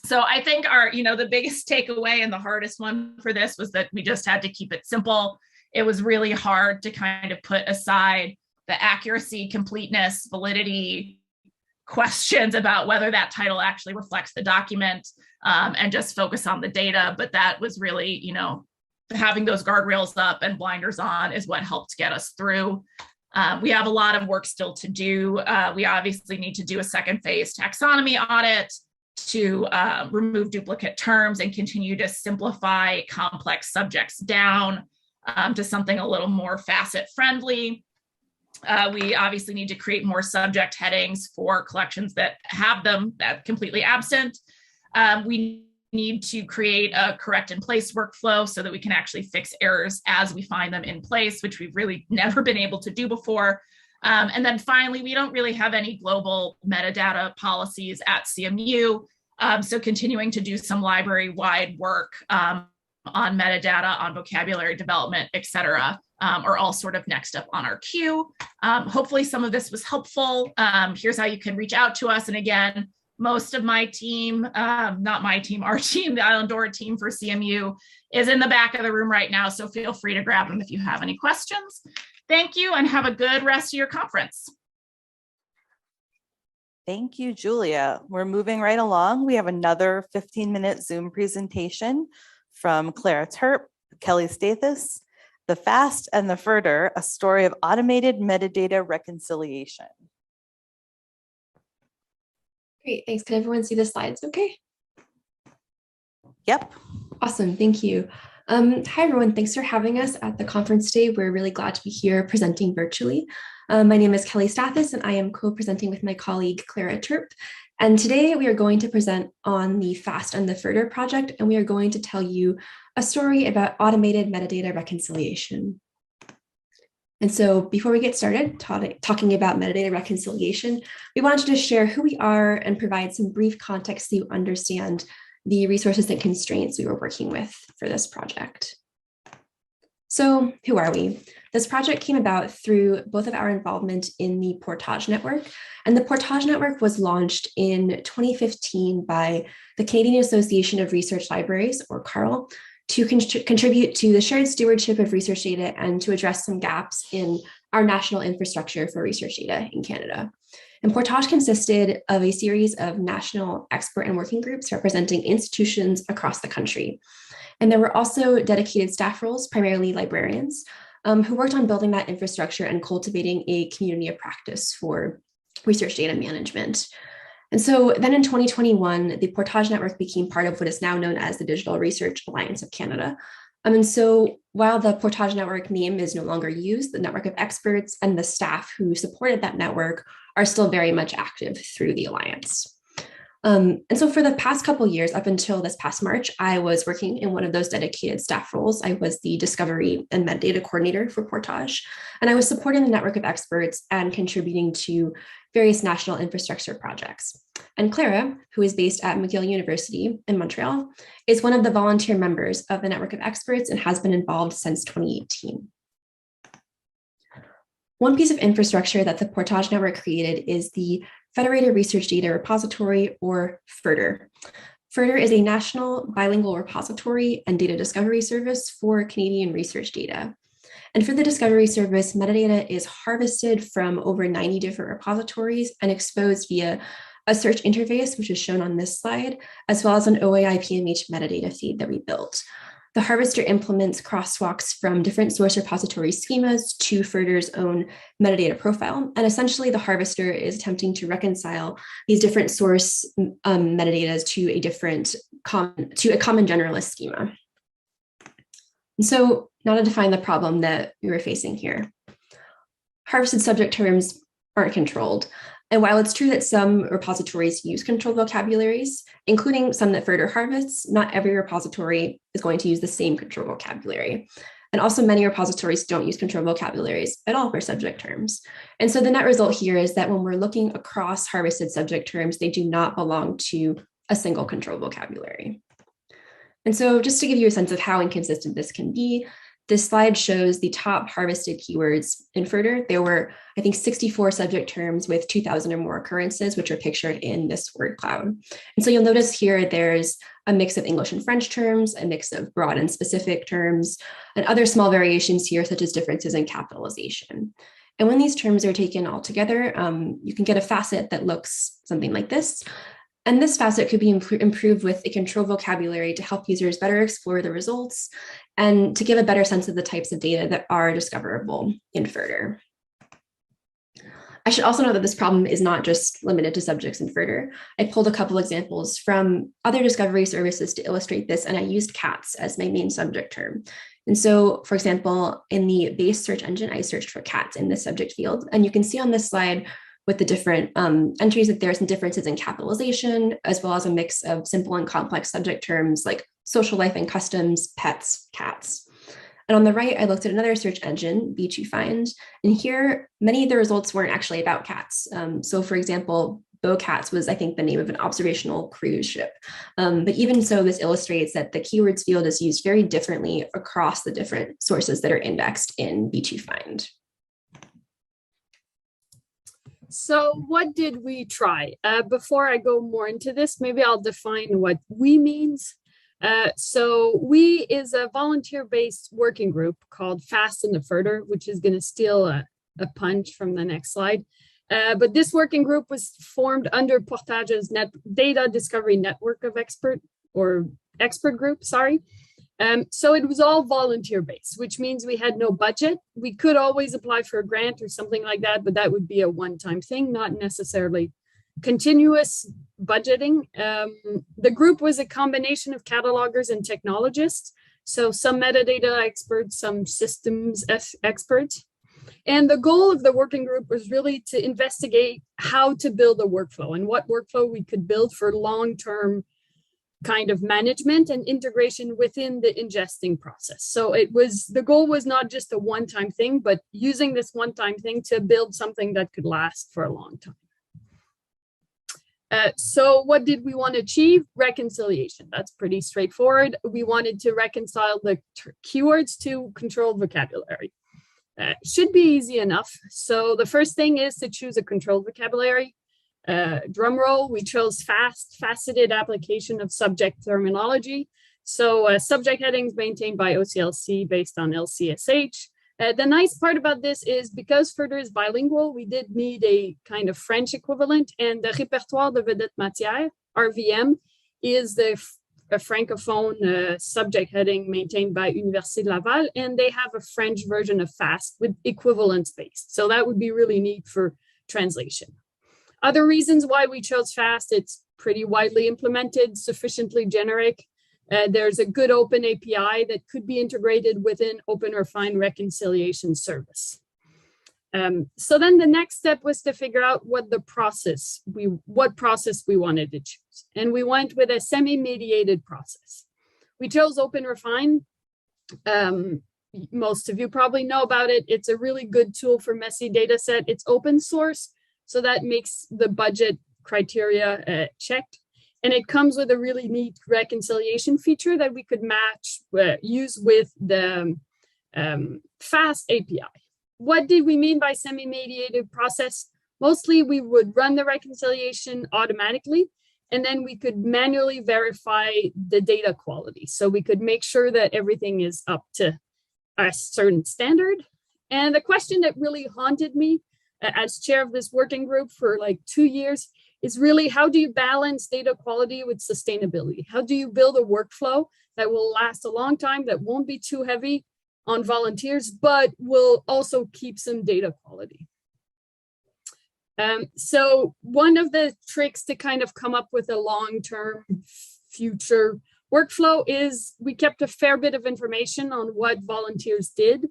So I think the biggest takeaway and the hardest one for this was that we just had to keep it simple. It was really hard to kind of put aside the accuracy, completeness, validity questions about whether that title actually reflects the document and just focus on the data. But that was really, having those guardrails up and blinders on is what helped get us through. We have a lot of work still to do. We obviously need to do a second phase taxonomy audit to remove duplicate terms and continue to simplify complex subjects down to something a little more facet friendly. We obviously need to create more subject headings for collections that have them that completely absent. We need to create a correct in place workflow so that we can actually fix errors as we find them in place, which we've really never been able to do before. And then finally, we don't really have any global metadata policies at CMU. So continuing to do some library-wide work on metadata, on vocabulary development, et cetera, are all sort of next up on our queue. Hopefully some of this was helpful. Here's how you can reach out to us. And again, most of my team, not my team, our team, the Islandora team for CMU is in the back of the room right now. So feel free to grab them if you have any questions. Thank you and have a good rest of your conference. Thank you, Julia. We're moving right along. We have another 15-minute Zoom presentation from Clara Terp, Kelly Stathis, The Fast and the Further, a story of automated metadata reconciliation. Great, thanks. Can everyone see the slides okay? Yep. Awesome, thank you. Hi, everyone. Thanks for having us at the conference today. We're really glad to be here presenting virtually. My name is Kelly Stathis, and I am co-presenting with my colleague, Clara Terp. And today we are going to present on the Fast and the Further project, and we are going to tell you a story about automated metadata reconciliation. And so before we get started talking about metadata reconciliation, we wanted to share who we are and provide some brief context so you understand the resources and constraints we were working with for this project. So who are we? This project came about through both of our involvement in the Portage Network. And the Portage Network was launched in 2015 by the Canadian Association of Research Libraries, or CARL, to contribute to the shared stewardship of research data and to address some gaps in our national infrastructure for research data in Canada. And Portage consisted of a series of national expert and working groups representing institutions across the country. And there were also dedicated staff roles, primarily librarians, who worked on building that infrastructure and cultivating a community of practice for research data management. And so then in 2021, the Portage Network became part of what is now known as the Digital Research Alliance of Canada. And so while the Portage Network name is no longer used, the network of experts and the staff who supported that network are still very much active through the Alliance. And so for the past couple years, up until this past March, I was working in one of those dedicated staff roles. I was the discovery and metadata coordinator for Portage, and I was supporting the network of experts and contributing to various national infrastructure projects. And Clara, who is based at McGill University in Montreal, is one of the volunteer members of the network of experts and has been involved since 2018. One piece of infrastructure that the Portage Network created is the Federated Research Data Repository, or FRDR. FRDR is a national bilingual repository and data discovery service for Canadian research data. And for the discovery service, metadata is harvested from over 90 different repositories and exposed via a search interface, which is shown on this slide, as well as an OAI PMH metadata feed that we built. The harvester implements crosswalks from different source repository schemas to FRDR's own metadata profile. And essentially the harvester is attempting to reconcile these different source metadatas to a common generalist schema. And so now to define the problem that we were facing here. Harvested subject terms aren't controlled. And while it's true that some repositories use controlled vocabularies, including some that FRDR harvests, not every repository is going to use the same controlled vocabulary. And also many repositories don't use controlled vocabularies at all for subject terms. And so the net result here is that when we're looking across harvested subject terms, they do not belong to a single controlled vocabulary. And so just to give you a sense of how inconsistent this can be, this slide shows the top harvested keywords in FRDR. There were, I think, 64 subject terms with 2,000 or more occurrences, which are pictured in this word cloud. And so you'll notice here there's a mix of English and French terms, a mix of broad and specific terms, and other small variations here, such as differences in capitalization. And when these terms are taken all together, you can get a facet that looks something like this. And this facet could be improved with a controlled vocabulary to help users better explore the results and to give a better sense of the types of data that are discoverable in FRDR. I should also note that this problem is not just limited to subjects in FRDR. I pulled a couple examples from other discovery services to illustrate this, and I used cats as my main subject term. And so, for example, in the base search engine, I searched for cats in the subject field, and you can see on this slide with the different entries that there are some differences in capitalization, as well as a mix of simple and complex subject terms like social life and customs, pets, cats. And on the right, I looked at another search engine, B2Find, and here, many of the results weren't actually about cats. So for example, Beau Cats was, I think, the name of an observational cruise ship. But even so, this illustrates that the keywords field is used very differently across the different sources that are indexed in B2Find. So what did we try? Before I go more into this, maybe I'll define what we means. So we is a volunteer-based working group called Fast in the FRDR, which is going to steal a punch from the next slide. But this working group was formed under Portage's data discovery network of expert group, sorry. So it was all volunteer-based, which means we had no budget. We could always apply for a grant or something like that, but that would be a one-time thing, not necessarily continuous budgeting. The group was a combination of catalogers and technologists. So some metadata experts, some systems experts. And the goal of the working group was really to investigate how to build a workflow and what workflow we could build for long-term kind of management and integration within the ingesting process. So the goal was not just a one-time thing, but using this one-time thing to build something that could last for a long time. So what did we want to achieve? Reconciliation. That's pretty straightforward. We wanted to reconcile the keywords to controlled vocabulary. Should be easy enough. So the first thing is to choose a controlled vocabulary. Drum roll, we chose faceted application of subject terminology. So subject headings maintained by OCLC based on LCSH. The nice part about this is because FRDR is bilingual, we did need a kind of French equivalent, and the Répertoire de Vedettes Matières, RVM, is a francophone subject heading maintained by Université de Laval, and they have a French version of FAST with equivalence based. So that would be really neat for translation. Other reasons why we chose FAST: it's pretty widely implemented, sufficiently generic. There's a good open API that could be integrated within Open Refine reconciliation service. So then the next step was to figure out what process we wanted to choose. choose. And we went with a semi-mediated process. We chose OpenRefine. Most of you probably know about it. It's a really good tool for messy data set. It's open source, so that makes the budget criteria checked. And it comes with a really neat reconciliation feature that we could use with the FAST API. What did we mean by semi-mediated process? Mostly we would run the reconciliation automatically, and then we could manually verify the data quality. So we could make sure that everything is up to a certain standard. And the question that really haunted me as chair of this working group for like 2 years is really, how do you balance data quality with sustainability? How do you build a workflow that will last a long time, that won't be too heavy on volunteers, but will also keep some data quality? So one of the tricks to kind of come up with a long-term future workflow is we kept a fair bit of information on what volunteers did.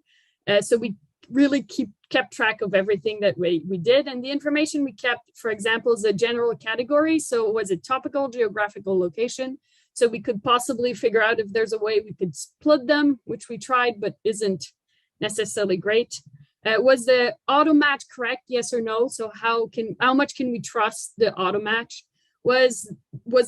So we really kept track of everything that we did. And the information we kept, for example, is a general category. So was it topical, geographical, location? So we could possibly figure out if there's a way we could split them, which we tried, but isn't necessarily great. Was the auto match correct? Yes or no? So how much can we trust the auto match? Was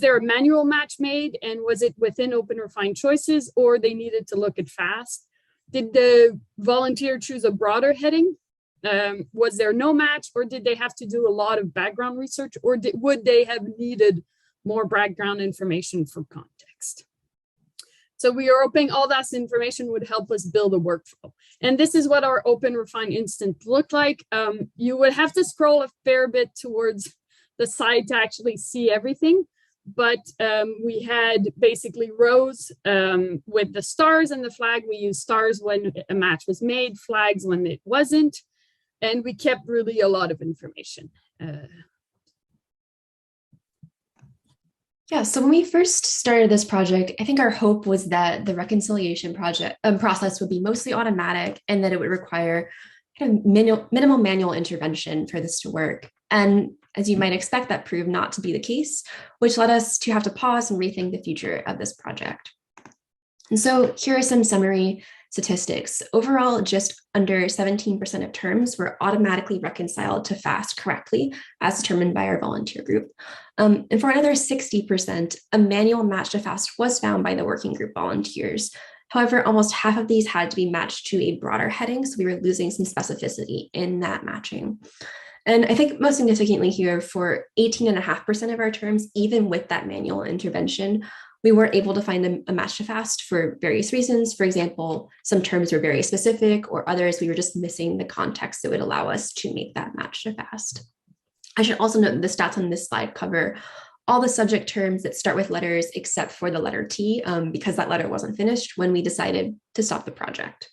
there a manual match made, and was it within OpenRefine choices, or they needed to look at FAST? Did the volunteer choose a broader heading? Was there no match, or did they have to do a lot of background research, or would they have needed more background information for context? So we are hoping all that information would help us build a workflow. And this is what our OpenRefine instance looked like. You would have to scroll a fair bit towards the side to actually see everything. But we had basically rows with the stars and the flag. We used stars when a match was made, flags when it wasn't. And we kept really a lot of information. Yeah, so when we first started this project, I think our hope was that the reconciliation process would be mostly automatic, and that it would require kind of minimal manual intervention for this to work. And as you might expect, that proved not to be the case, which led us to have to pause and rethink the future of this project. And so here are some summary statistics. Overall, just under 17% of terms were automatically reconciled to FAST correctly, as determined by our volunteer group. And for another 60%, a manual match to FAST was found by the working group volunteers. However, almost half of these had to be matched to a broader heading, so we were losing some specificity in that matching. And I think most significantly here, for 18.5% of our terms, even with that manual intervention, we weren't able to find a match to FAST for various reasons. For example, some terms were very specific, or others we were just missing the context that would allow us to make that match to FAST. I should also note that the stats on this slide cover all the subject terms that start with letters except for the letter T, because that letter wasn't finished when we decided to stop the project.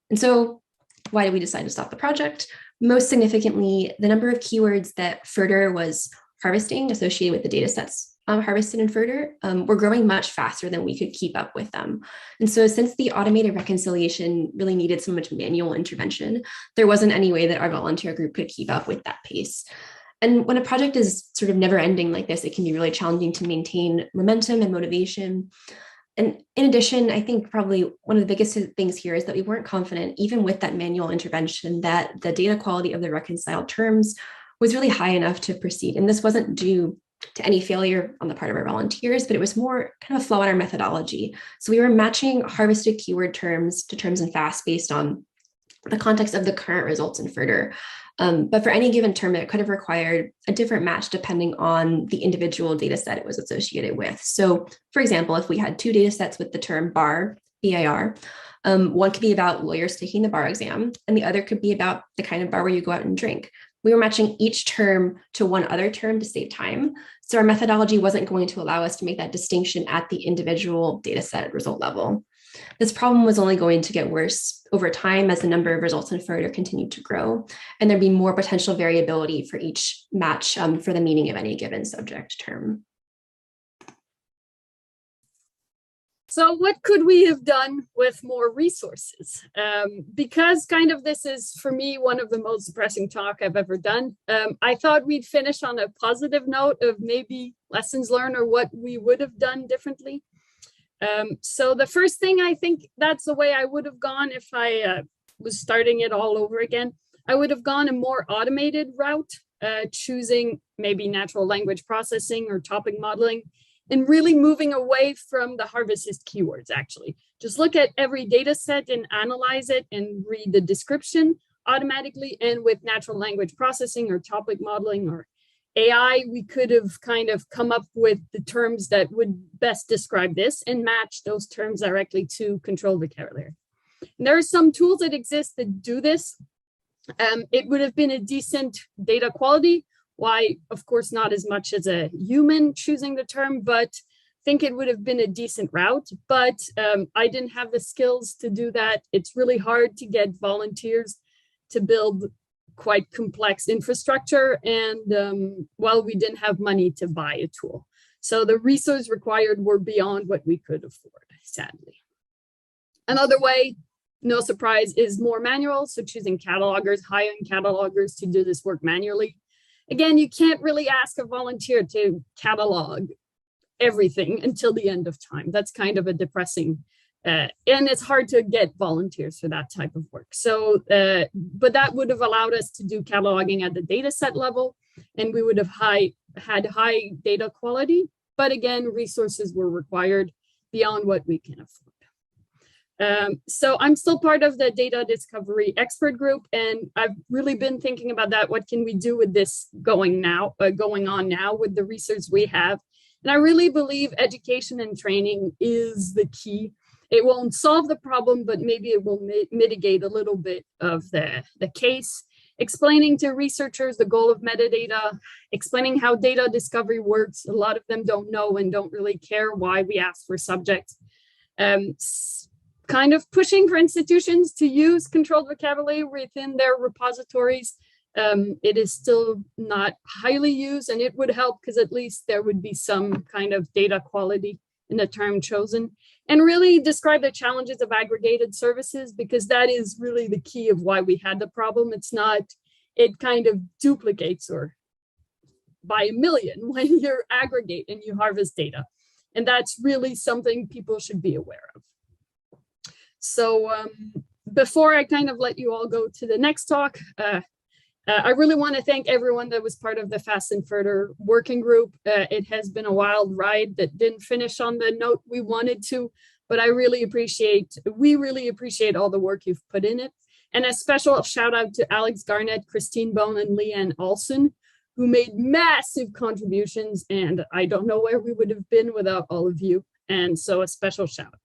And so why did we decide to stop the project? Most significantly, the number of keywords that Furter was harvesting associated with the data sets harvested in Furter were growing much faster than we could keep up with them. And so since the automated reconciliation really needed so much manual intervention, there wasn't any way that our volunteer group could keep up with that pace. And when a project is sort of never ending like this, it can be really challenging to maintain momentum and motivation. And in addition, I think probably one of the biggest things here is that we weren't confident, even with that manual intervention, that the data quality of the reconciled terms was really high enough to proceed. And this wasn't due to any failure on the part of our volunteers, but it was more kind of a flaw in our methodology. So we were matching harvested keyword terms to terms in FAST based on the context of the current results in Furter. But for any given term, it could have required a different match depending on the individual data set it was associated with. So for example, if we had two data sets with the term bar, BAR, one could be about lawyers taking the bar exam, and the other could be about the kind of bar where you go out and drink. We were matching each term to one other term to save time. So our methodology wasn't going to allow us to make that distinction at the individual data set result level. This problem was only going to get worse over time as the number of results in Furter continued to grow, and there'd be more potential variability for each match for the meaning of any given subject term. So what could we have done with more resources? Because kind of this is, for me, one of the most depressing talk I've ever done. I thought we'd finish on a positive note of maybe lessons learned or what we would have done differently. So the first thing, I think that's the way I would have gone if I was starting it all over again. I would have gone a more automated route, choosing maybe natural language processing or topic modeling, and really moving away from the harvested keywords, actually. Just look at every data set and analyze it and read the description automatically. And with natural language processing or topic modeling or AI, we could have kind of come up with the terms that would best describe this and match those terms directly to controlled vocabulary. And there are some tools that exist that do this. It would have been a decent data quality. Why, of course, not as much as a human choosing the term, but I think it would have been a decent route. But I didn't have the skills to do that. It's really hard to get volunteers to build quite complex infrastructure. And well, we didn't have money to buy a tool. So the resources required were beyond what we could afford, sadly. Another way, no surprise, is more manual. So choosing catalogers, high-end catalogers to do this work manually. Again, you can't really ask a volunteer to catalog everything until the end of time. That's kind of a depressing, and it's hard to get volunteers for that type of work. So, but that would have allowed us to do cataloging at the data set level, and we would have had high data quality. But again, resources were required beyond what we can afford. So I'm still part of the data discovery expert group, and I've really been thinking about that. What can we do with this going on now with the research we have? And I really believe education and training is the key. It won't solve the problem, but maybe it will mitigate a little bit of the case. Explaining to researchers the goal of metadata, explaining how data discovery works. A lot of them don't know and don't really care why we ask for subjects. Kind of pushing for institutions to use controlled vocabulary within their repositories. It is still not highly used, and it would help because at least there would be some kind of data quality in the term chosen. And really describe the challenges of aggregated services, because that is really the key of why we had the problem. It's not, it kind of duplicates or by a million when you aggregate and you harvest data. And that's really something people should be aware of. So before I kind of let you all go to the next talk, I really want to thank everyone that was part of the Fast and Further working group. It has been a wild ride that didn't finish on the note we wanted to, but we really appreciate all the work you've put in it. And a special shout out to Alex Garnett, Christine Bone, and Leanne Olson, who made massive contributions. And I don't know where we would have been without all of you. And so a special shout out.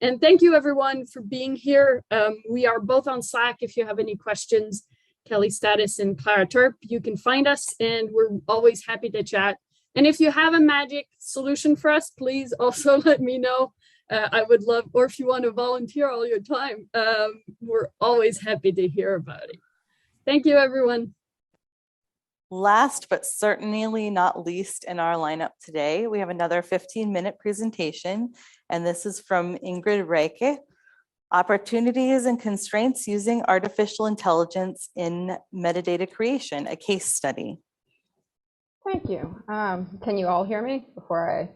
And thank you everyone for being here. We are both on Slack if you have any questions. Kelly Status and Clara Terp, you can find us, and we're always happy to chat. And if you have a magic solution for us, please also let me know. I would love, or if you want to volunteer all your time, we're always happy to hear about it. Thank you, everyone. Last but certainly not least in our lineup today, we have another 15-minute presentation, and this is from Ingrid Reike, Opportunities and Constraints Using Artificial Intelligence in Metadata Creation, a case study. Thank you. Can you all hear me before I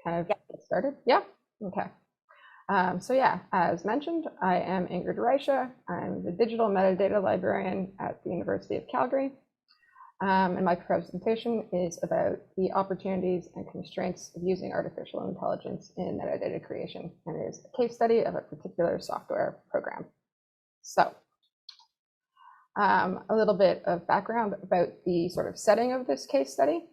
kind of get started? Yeah? Okay. So yeah, as mentioned, I am Ingrid Reike. I'm the digital metadata librarian at the University of Calgary. And my presentation is about the opportunities and constraints of using artificial intelligence in metadata creation, and it is a case study of a particular software program. So a little bit of background about the sort of setting of this case study.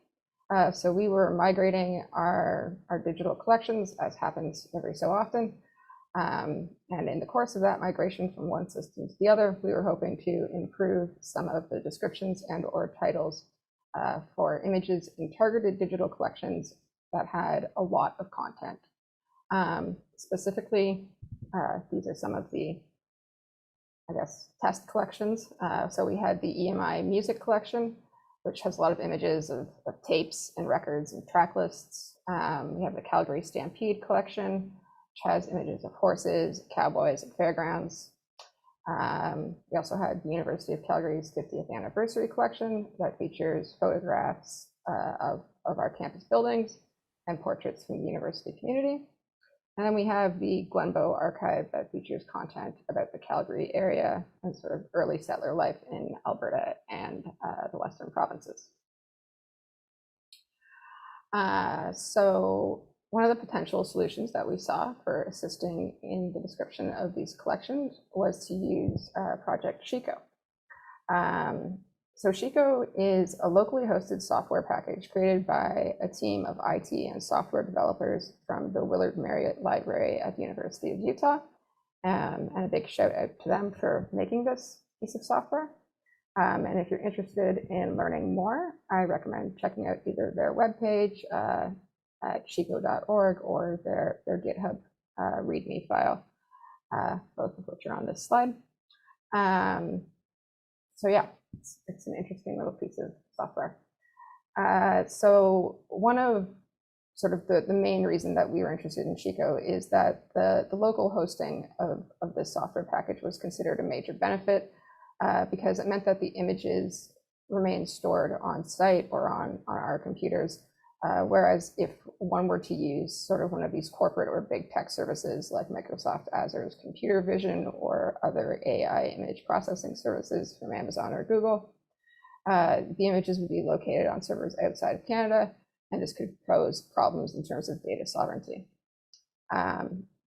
So we were migrating our digital collections, as happens every so often. And in the course of that migration from one system to the other, we were hoping to improve some of the descriptions and or titles for images in targeted digital collections that had a lot of content. Specifically, these are some of the, I guess, test collections. So we had the EMI music collection, which has a lot of images of tapes and records and track lists. We have the Calgary Stampede collection, which has images of horses, cowboys, and fairgrounds. We also had the University of Calgary's 50th anniversary collection that features photographs of our campus buildings and portraits from the university community. And then we have the Glenbow archive that features content about the Calgary area and sort of early settler life in Alberta and the Western provinces. So one of the potential solutions that we saw for assisting in the description of these collections was to use Project Chico. So Chico is a locally hosted software package created by a team of IT and software developers from the Willard Marriott Library at the University of Utah. And a big shout out to them for making this piece of software. And if you're interested in learning more, I recommend checking out either their webpage at chico.org or their GitHub README file, both of which are on this slide. So yeah, it's an interesting little piece of software. So one of sort of the main reason that we were interested in Chico is that the local hosting of this software package was considered a major benefit because it meant that the images remain stored on site or on our computers. Whereas if one were to use sort of one of these corporate or big tech services like Microsoft Azure's computer vision or other AI image processing services from Amazon or Google, the images would be located on servers outside of Canada, and this could pose problems in terms of data sovereignty.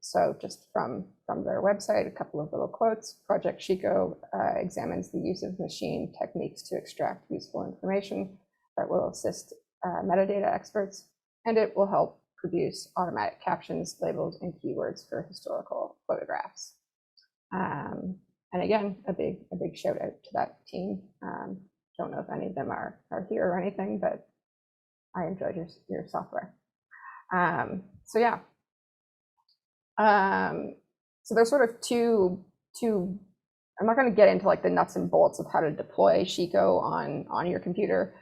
So just from their website, a couple of little quotes. Project Chico examines the use of machine techniques to extract useful information that will assist metadata experts, and it will help produce automatic captions, labels, and keywords for historical photographs. And again, a big shout out to that team. Don't know if any of them are here or anything, but I enjoyed your software. So yeah. So there's sort of two. I'm not going to get into like the nuts and bolts of how to deploy Chico on your computer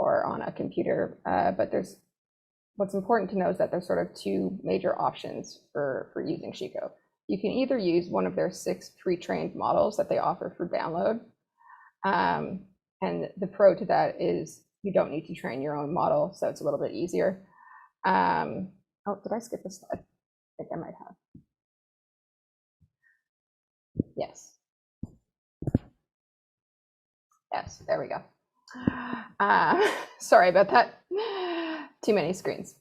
or on a computer, but what's important to know is that there's sort of two major options for using Chico. You can either use one of their 6 pre-trained models that they offer for download, and the pro to that is you don't need to train your own model, so it's a little bit easier. Oh, did I skip a slide? I think I might have. Yes. Yes, there we go. Sorry about that. Too many screens.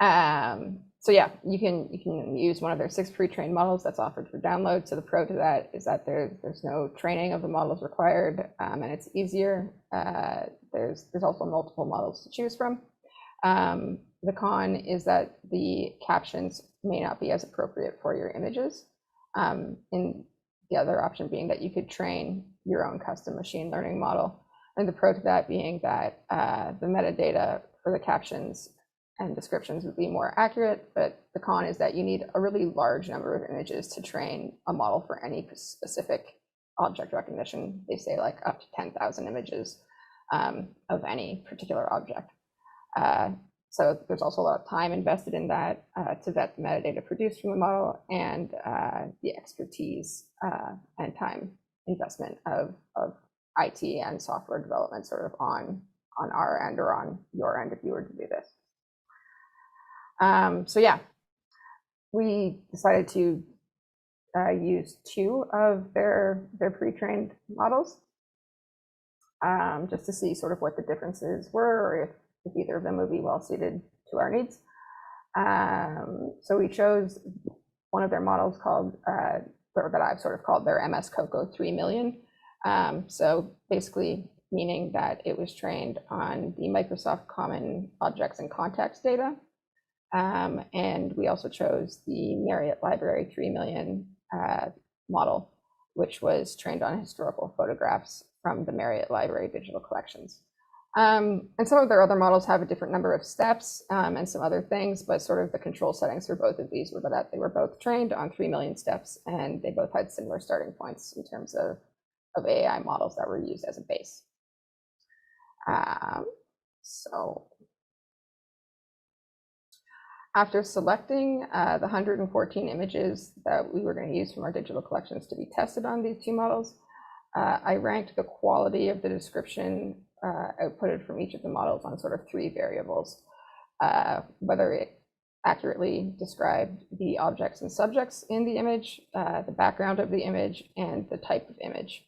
So yeah, you can use one of their 6 pre-trained models that's offered for download. So the pro to that is that there's no training of the models required, and it's easier. There's also multiple models to choose from. The con is that the captions may not be as appropriate for your images. In the other option being that you could train your own custom machine learning model. And the pro to that being that the metadata for the captions and descriptions would be more accurate, but the con is that you need a really large number of images to train a model for any specific object recognition. They say like up to 10,000 images of any particular object. So there's also a lot of time invested in that to vet the metadata produced from the model and the expertise and time investment of IT and software development sort of on our end or on your end if you were to do this. So yeah, we decided to use 2 of their pre-trained models just to see sort of what the differences were or if either of them would be well suited to our needs. So we chose one of their models called, that I've sort of called their MS Coco 3 million. So basically meaning that it was trained on the Microsoft Common Objects and Context data. And we also chose the Marriott Library 3 million model, which was trained on historical photographs from the Marriott Library digital collections. And some of their other models have a different number of steps and some other things, but sort of the control settings for both of these were that they were both trained on 3 million steps, and they both had similar starting points in terms of AI models that were used as a base. So After selecting the 114 images that we were going to use from our digital collections to be tested on these two models, I ranked the quality of the description outputted from each of the models on sort of three variables, whether it accurately described the objects and subjects in the image, the background of the image, and the type of image.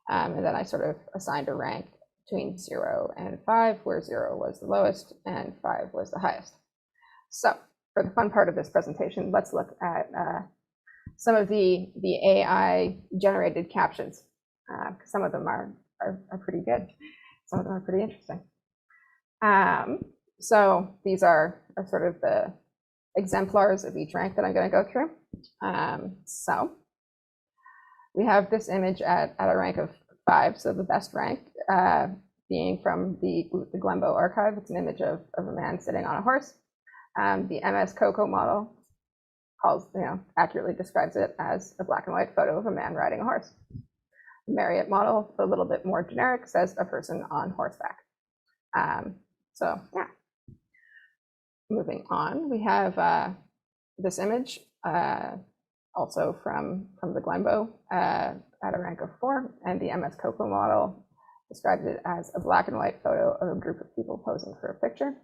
And then I sort of assigned a rank between 0 and 5, where 0 was the lowest and 5 was the highest. So for the fun part of this presentation, let's look at some of the AI generated captions. Some of them are pretty good. Some of them are pretty interesting. So these are sort of the exemplars of each rank that I'm going to go through. So we have this image at a rank of 5, so the best rank being from the Glenbow archive. It's an image of a man sitting on a horse. The MS Coco model accurately describes it as a black and white photo of a man riding a horse. The Marriott model, a little bit more generic, says a person on horseback. So yeah. Moving on, we have this image, also from the Glenbow at a rank of 4, and the MS Coco model describes it as a black and white photo of a group of people posing for a picture.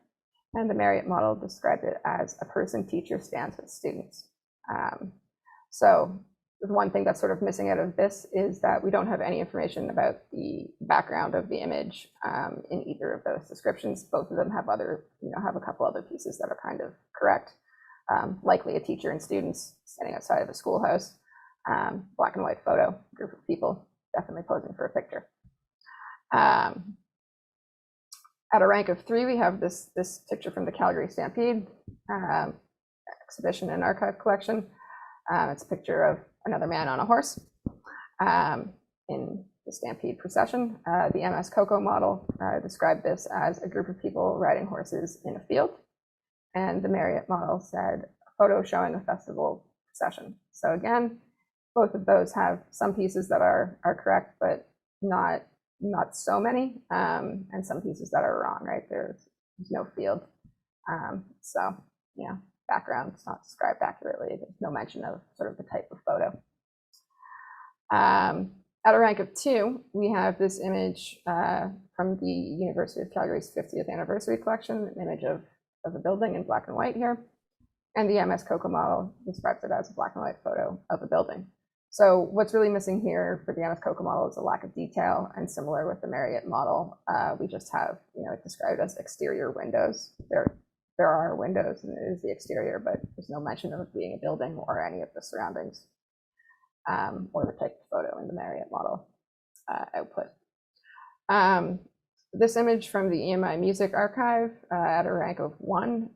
And the Marriott model described it as a person teacher stands with students. So the one thing that's sort of missing out of this is that we don't have any information about the background of the image in either of those descriptions. Both of them have have a couple other pieces that are kind of correct. Likely a teacher and students standing outside of a schoolhouse. Black and white photo, group of people definitely posing for a picture. At a rank of 3, we have this picture from the Calgary Stampede exhibition and archive collection. It's a picture of another man on a horse in the Stampede procession. The MS Coco model described this as a group of people riding horses in a field. And the Marriott model said a photo showing a festival procession. So again, both of those have some pieces that are correct, but not so many, and some pieces that are wrong, right? There's no field. So, background is not described accurately. There's no mention of sort of the type of photo. At a rank of 2, we have this image from the University of Calgary's 50th anniversary collection, an image of a building in black and white here. And the MS Coco model describes it as a black and white photo of a building. So what's really missing here for the MS Coco model is a lack of detail, and similar with the Marriott model, we just have, it described as exterior windows. There are windows and it is the exterior, but there's no mention of it being a building or any of the surroundings or the type of photo in the Marriott model output. This image from the EMI Music Archive at a rank of 1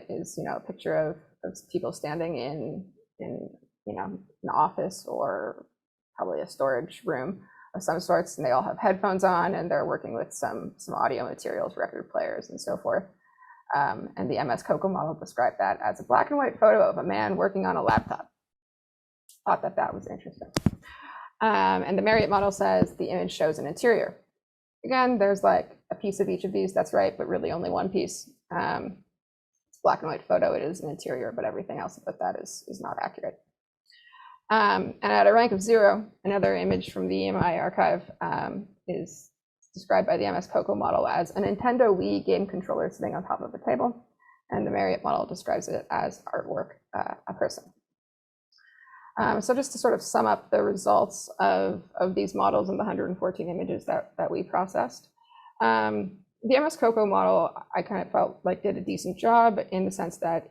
is, a picture of people standing in an office or probably a storage room of some sorts, and they all have headphones on and they're working with some audio materials, record players and so forth. And the MS Coco model described that as a black and white photo of a man working on a laptop. Thought that was interesting. And the Marriott model says the image shows an interior. Again, there's like a piece of each of these that's right, but really only one piece. It's black and white photo, it is an interior, but everything else about that is not accurate. And at a rank of 0, another image from the EMI archive is described by the MS Coco model as a Nintendo Wii game controller sitting on top of a table, and the Marriott model describes it as artwork, a person. So just to sort of sum up the results of these models and the 114 images that we processed, the MS Coco model, I kind of felt like did a decent job in the sense that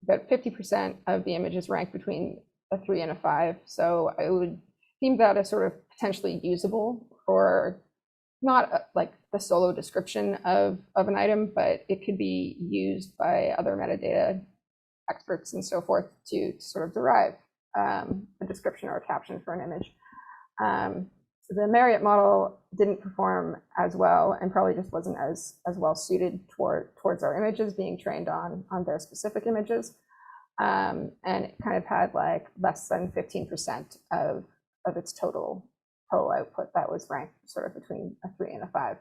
about 50% of the images ranked between a 3 and a 5. So I would deem that as sort of potentially usable for not like the solo description of an item, but it could be used by other metadata experts and so forth to sort of derive a description or a caption for an image. The Marriott model didn't perform as well and probably just wasn't as well suited towards our images being trained on their specific images. And it kind of had like less than 15% of its total output that was ranked sort of between a 3 and a 5.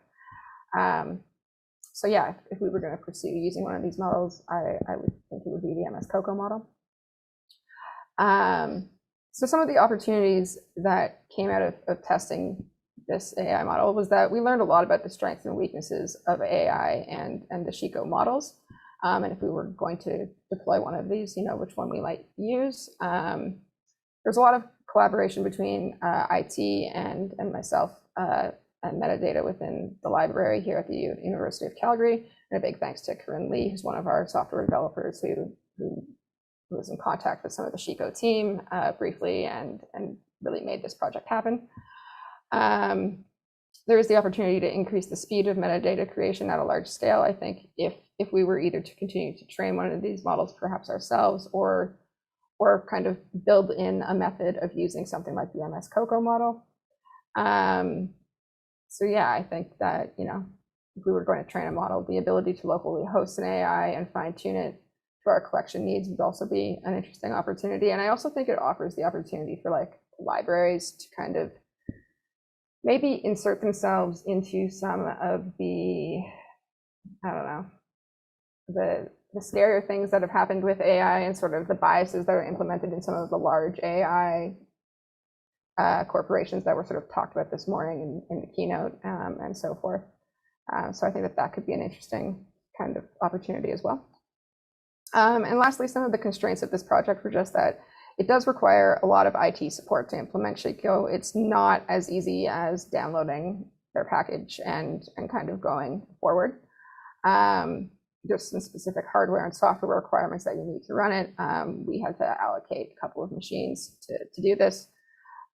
So yeah, if we were going to pursue using one of these models, I would think it would be the MS COCO model. So some of the opportunities that came out of testing this AI model was that we learned a lot about the strengths and weaknesses of AI and the Chico models. And if we were going to deploy one of these, which one we might use. There's a lot of collaboration between IT and myself and metadata within the library here at the University of Calgary. And a big thanks to Corinne Lee, who's one of our software developers who was in contact with some of the Chico team briefly and really made this project happen. There is the opportunity to increase the speed of metadata creation at a large scale. I think if we were either to continue to train one of these models, perhaps ourselves, or kind of build in a method of using something like the MS COCO model. So yeah, I think that, if we were going to train a model, the ability to locally host an AI and fine tune it to our collection needs would also be an interesting opportunity. And I also think it offers the opportunity for like libraries to kind of maybe insert themselves into some of the, I don't know, the scarier things that have happened with AI and sort of the biases that are implemented in some of the large AI corporations that were sort of talked about this morning in the keynote and so forth. So I think that could be an interesting kind of opportunity as well. And lastly, some of the constraints of this project were just that it does require a lot of IT support to implement Chico. It's not as easy as downloading their package and kind of going forward. There's some specific hardware and software requirements that you need to run it. We had to allocate a couple of machines to do this.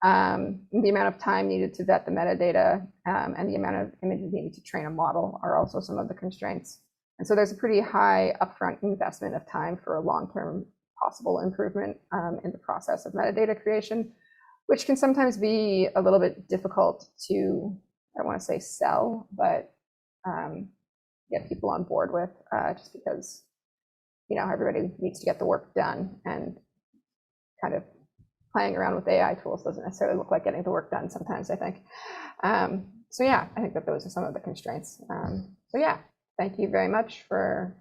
The amount of time needed to vet the metadata and the amount of images needed to train a model are also some of the constraints. And so there's a pretty high upfront investment of time for a long-term possible improvement in the process of metadata creation, which can sometimes be a little bit difficult to, I don't want to say sell, but get people on board with, just because, everybody needs to get the work done, and kind of playing around with AI tools doesn't necessarily look like getting the work done sometimes, I think. So yeah, I think that those are some of the constraints. So yeah, thank you very much for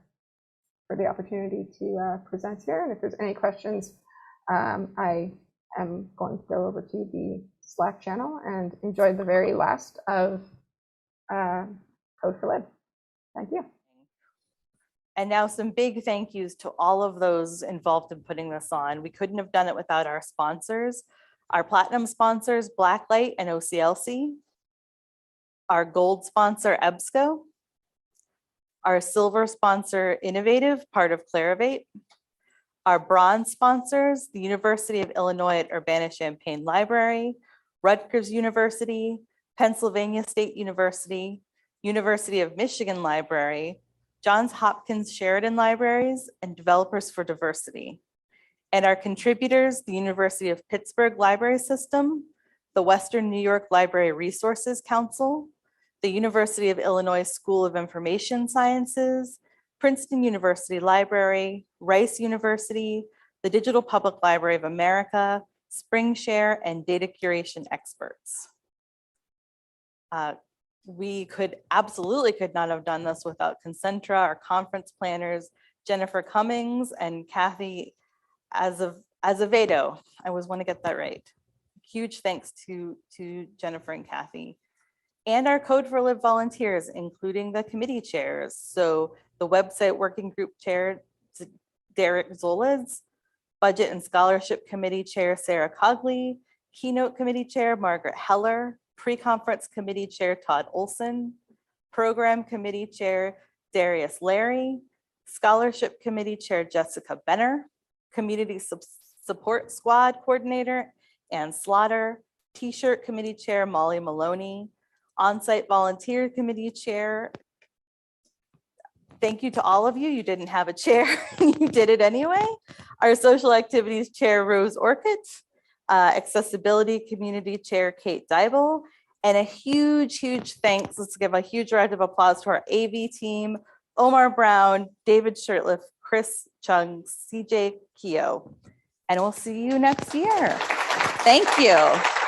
the opportunity to present here. And if there's any questions, I am going to go over to the Slack channel and enjoy the very last of Code4Lib. Thank you. And now some big thank yous to all of those involved in putting this on. We couldn't have done it without our sponsors, our platinum sponsors, Blacklight and OCLC, our gold sponsor, EBSCO, our silver sponsor, Innovative, part of Clarivate, our bronze sponsors, the University of Illinois at Urbana-Champaign Library, Rutgers University, Pennsylvania State University, University of Michigan Library, Johns Hopkins Sheridan Libraries, and Developers for Diversity. And our contributors, the University of Pittsburgh Library System, the Western New York Library Resources Council, the University of Illinois School of Information Sciences, Princeton University Library, Rice University, the Digital Public Library of America, SpringShare, and data curation experts. We absolutely could not have done this without Concentra, our conference planners, Jennifer Cummings and Kathy Azevedo. I always want to get that right. Huge thanks to Jennifer and Kathy. And our Code4Lib volunteers, including the committee chairs. So the website working group chair, Derek Zolas, budget and scholarship committee chair, Sarah Cogley, keynote committee chair, Margaret Heller, pre-conference committee chair, Todd Olson, program committee chair, Darius Larry, scholarship committee chair, Jessica Benner, community support squad coordinator, Ann Slaughter, t-shirt committee chair, Molly Maloney, on-site volunteer committee chair. Thank you to all of you. You didn't have a chair, you did it anyway. Our social activities chair, Rose Orchid, accessibility community chair, Kate Dybel, and a huge thanks. Let's give a huge round of applause to our AV team, Omar Brown, David Shirtliff, Chris Chung, CJ Keogh, and we'll see you next year. Thank you.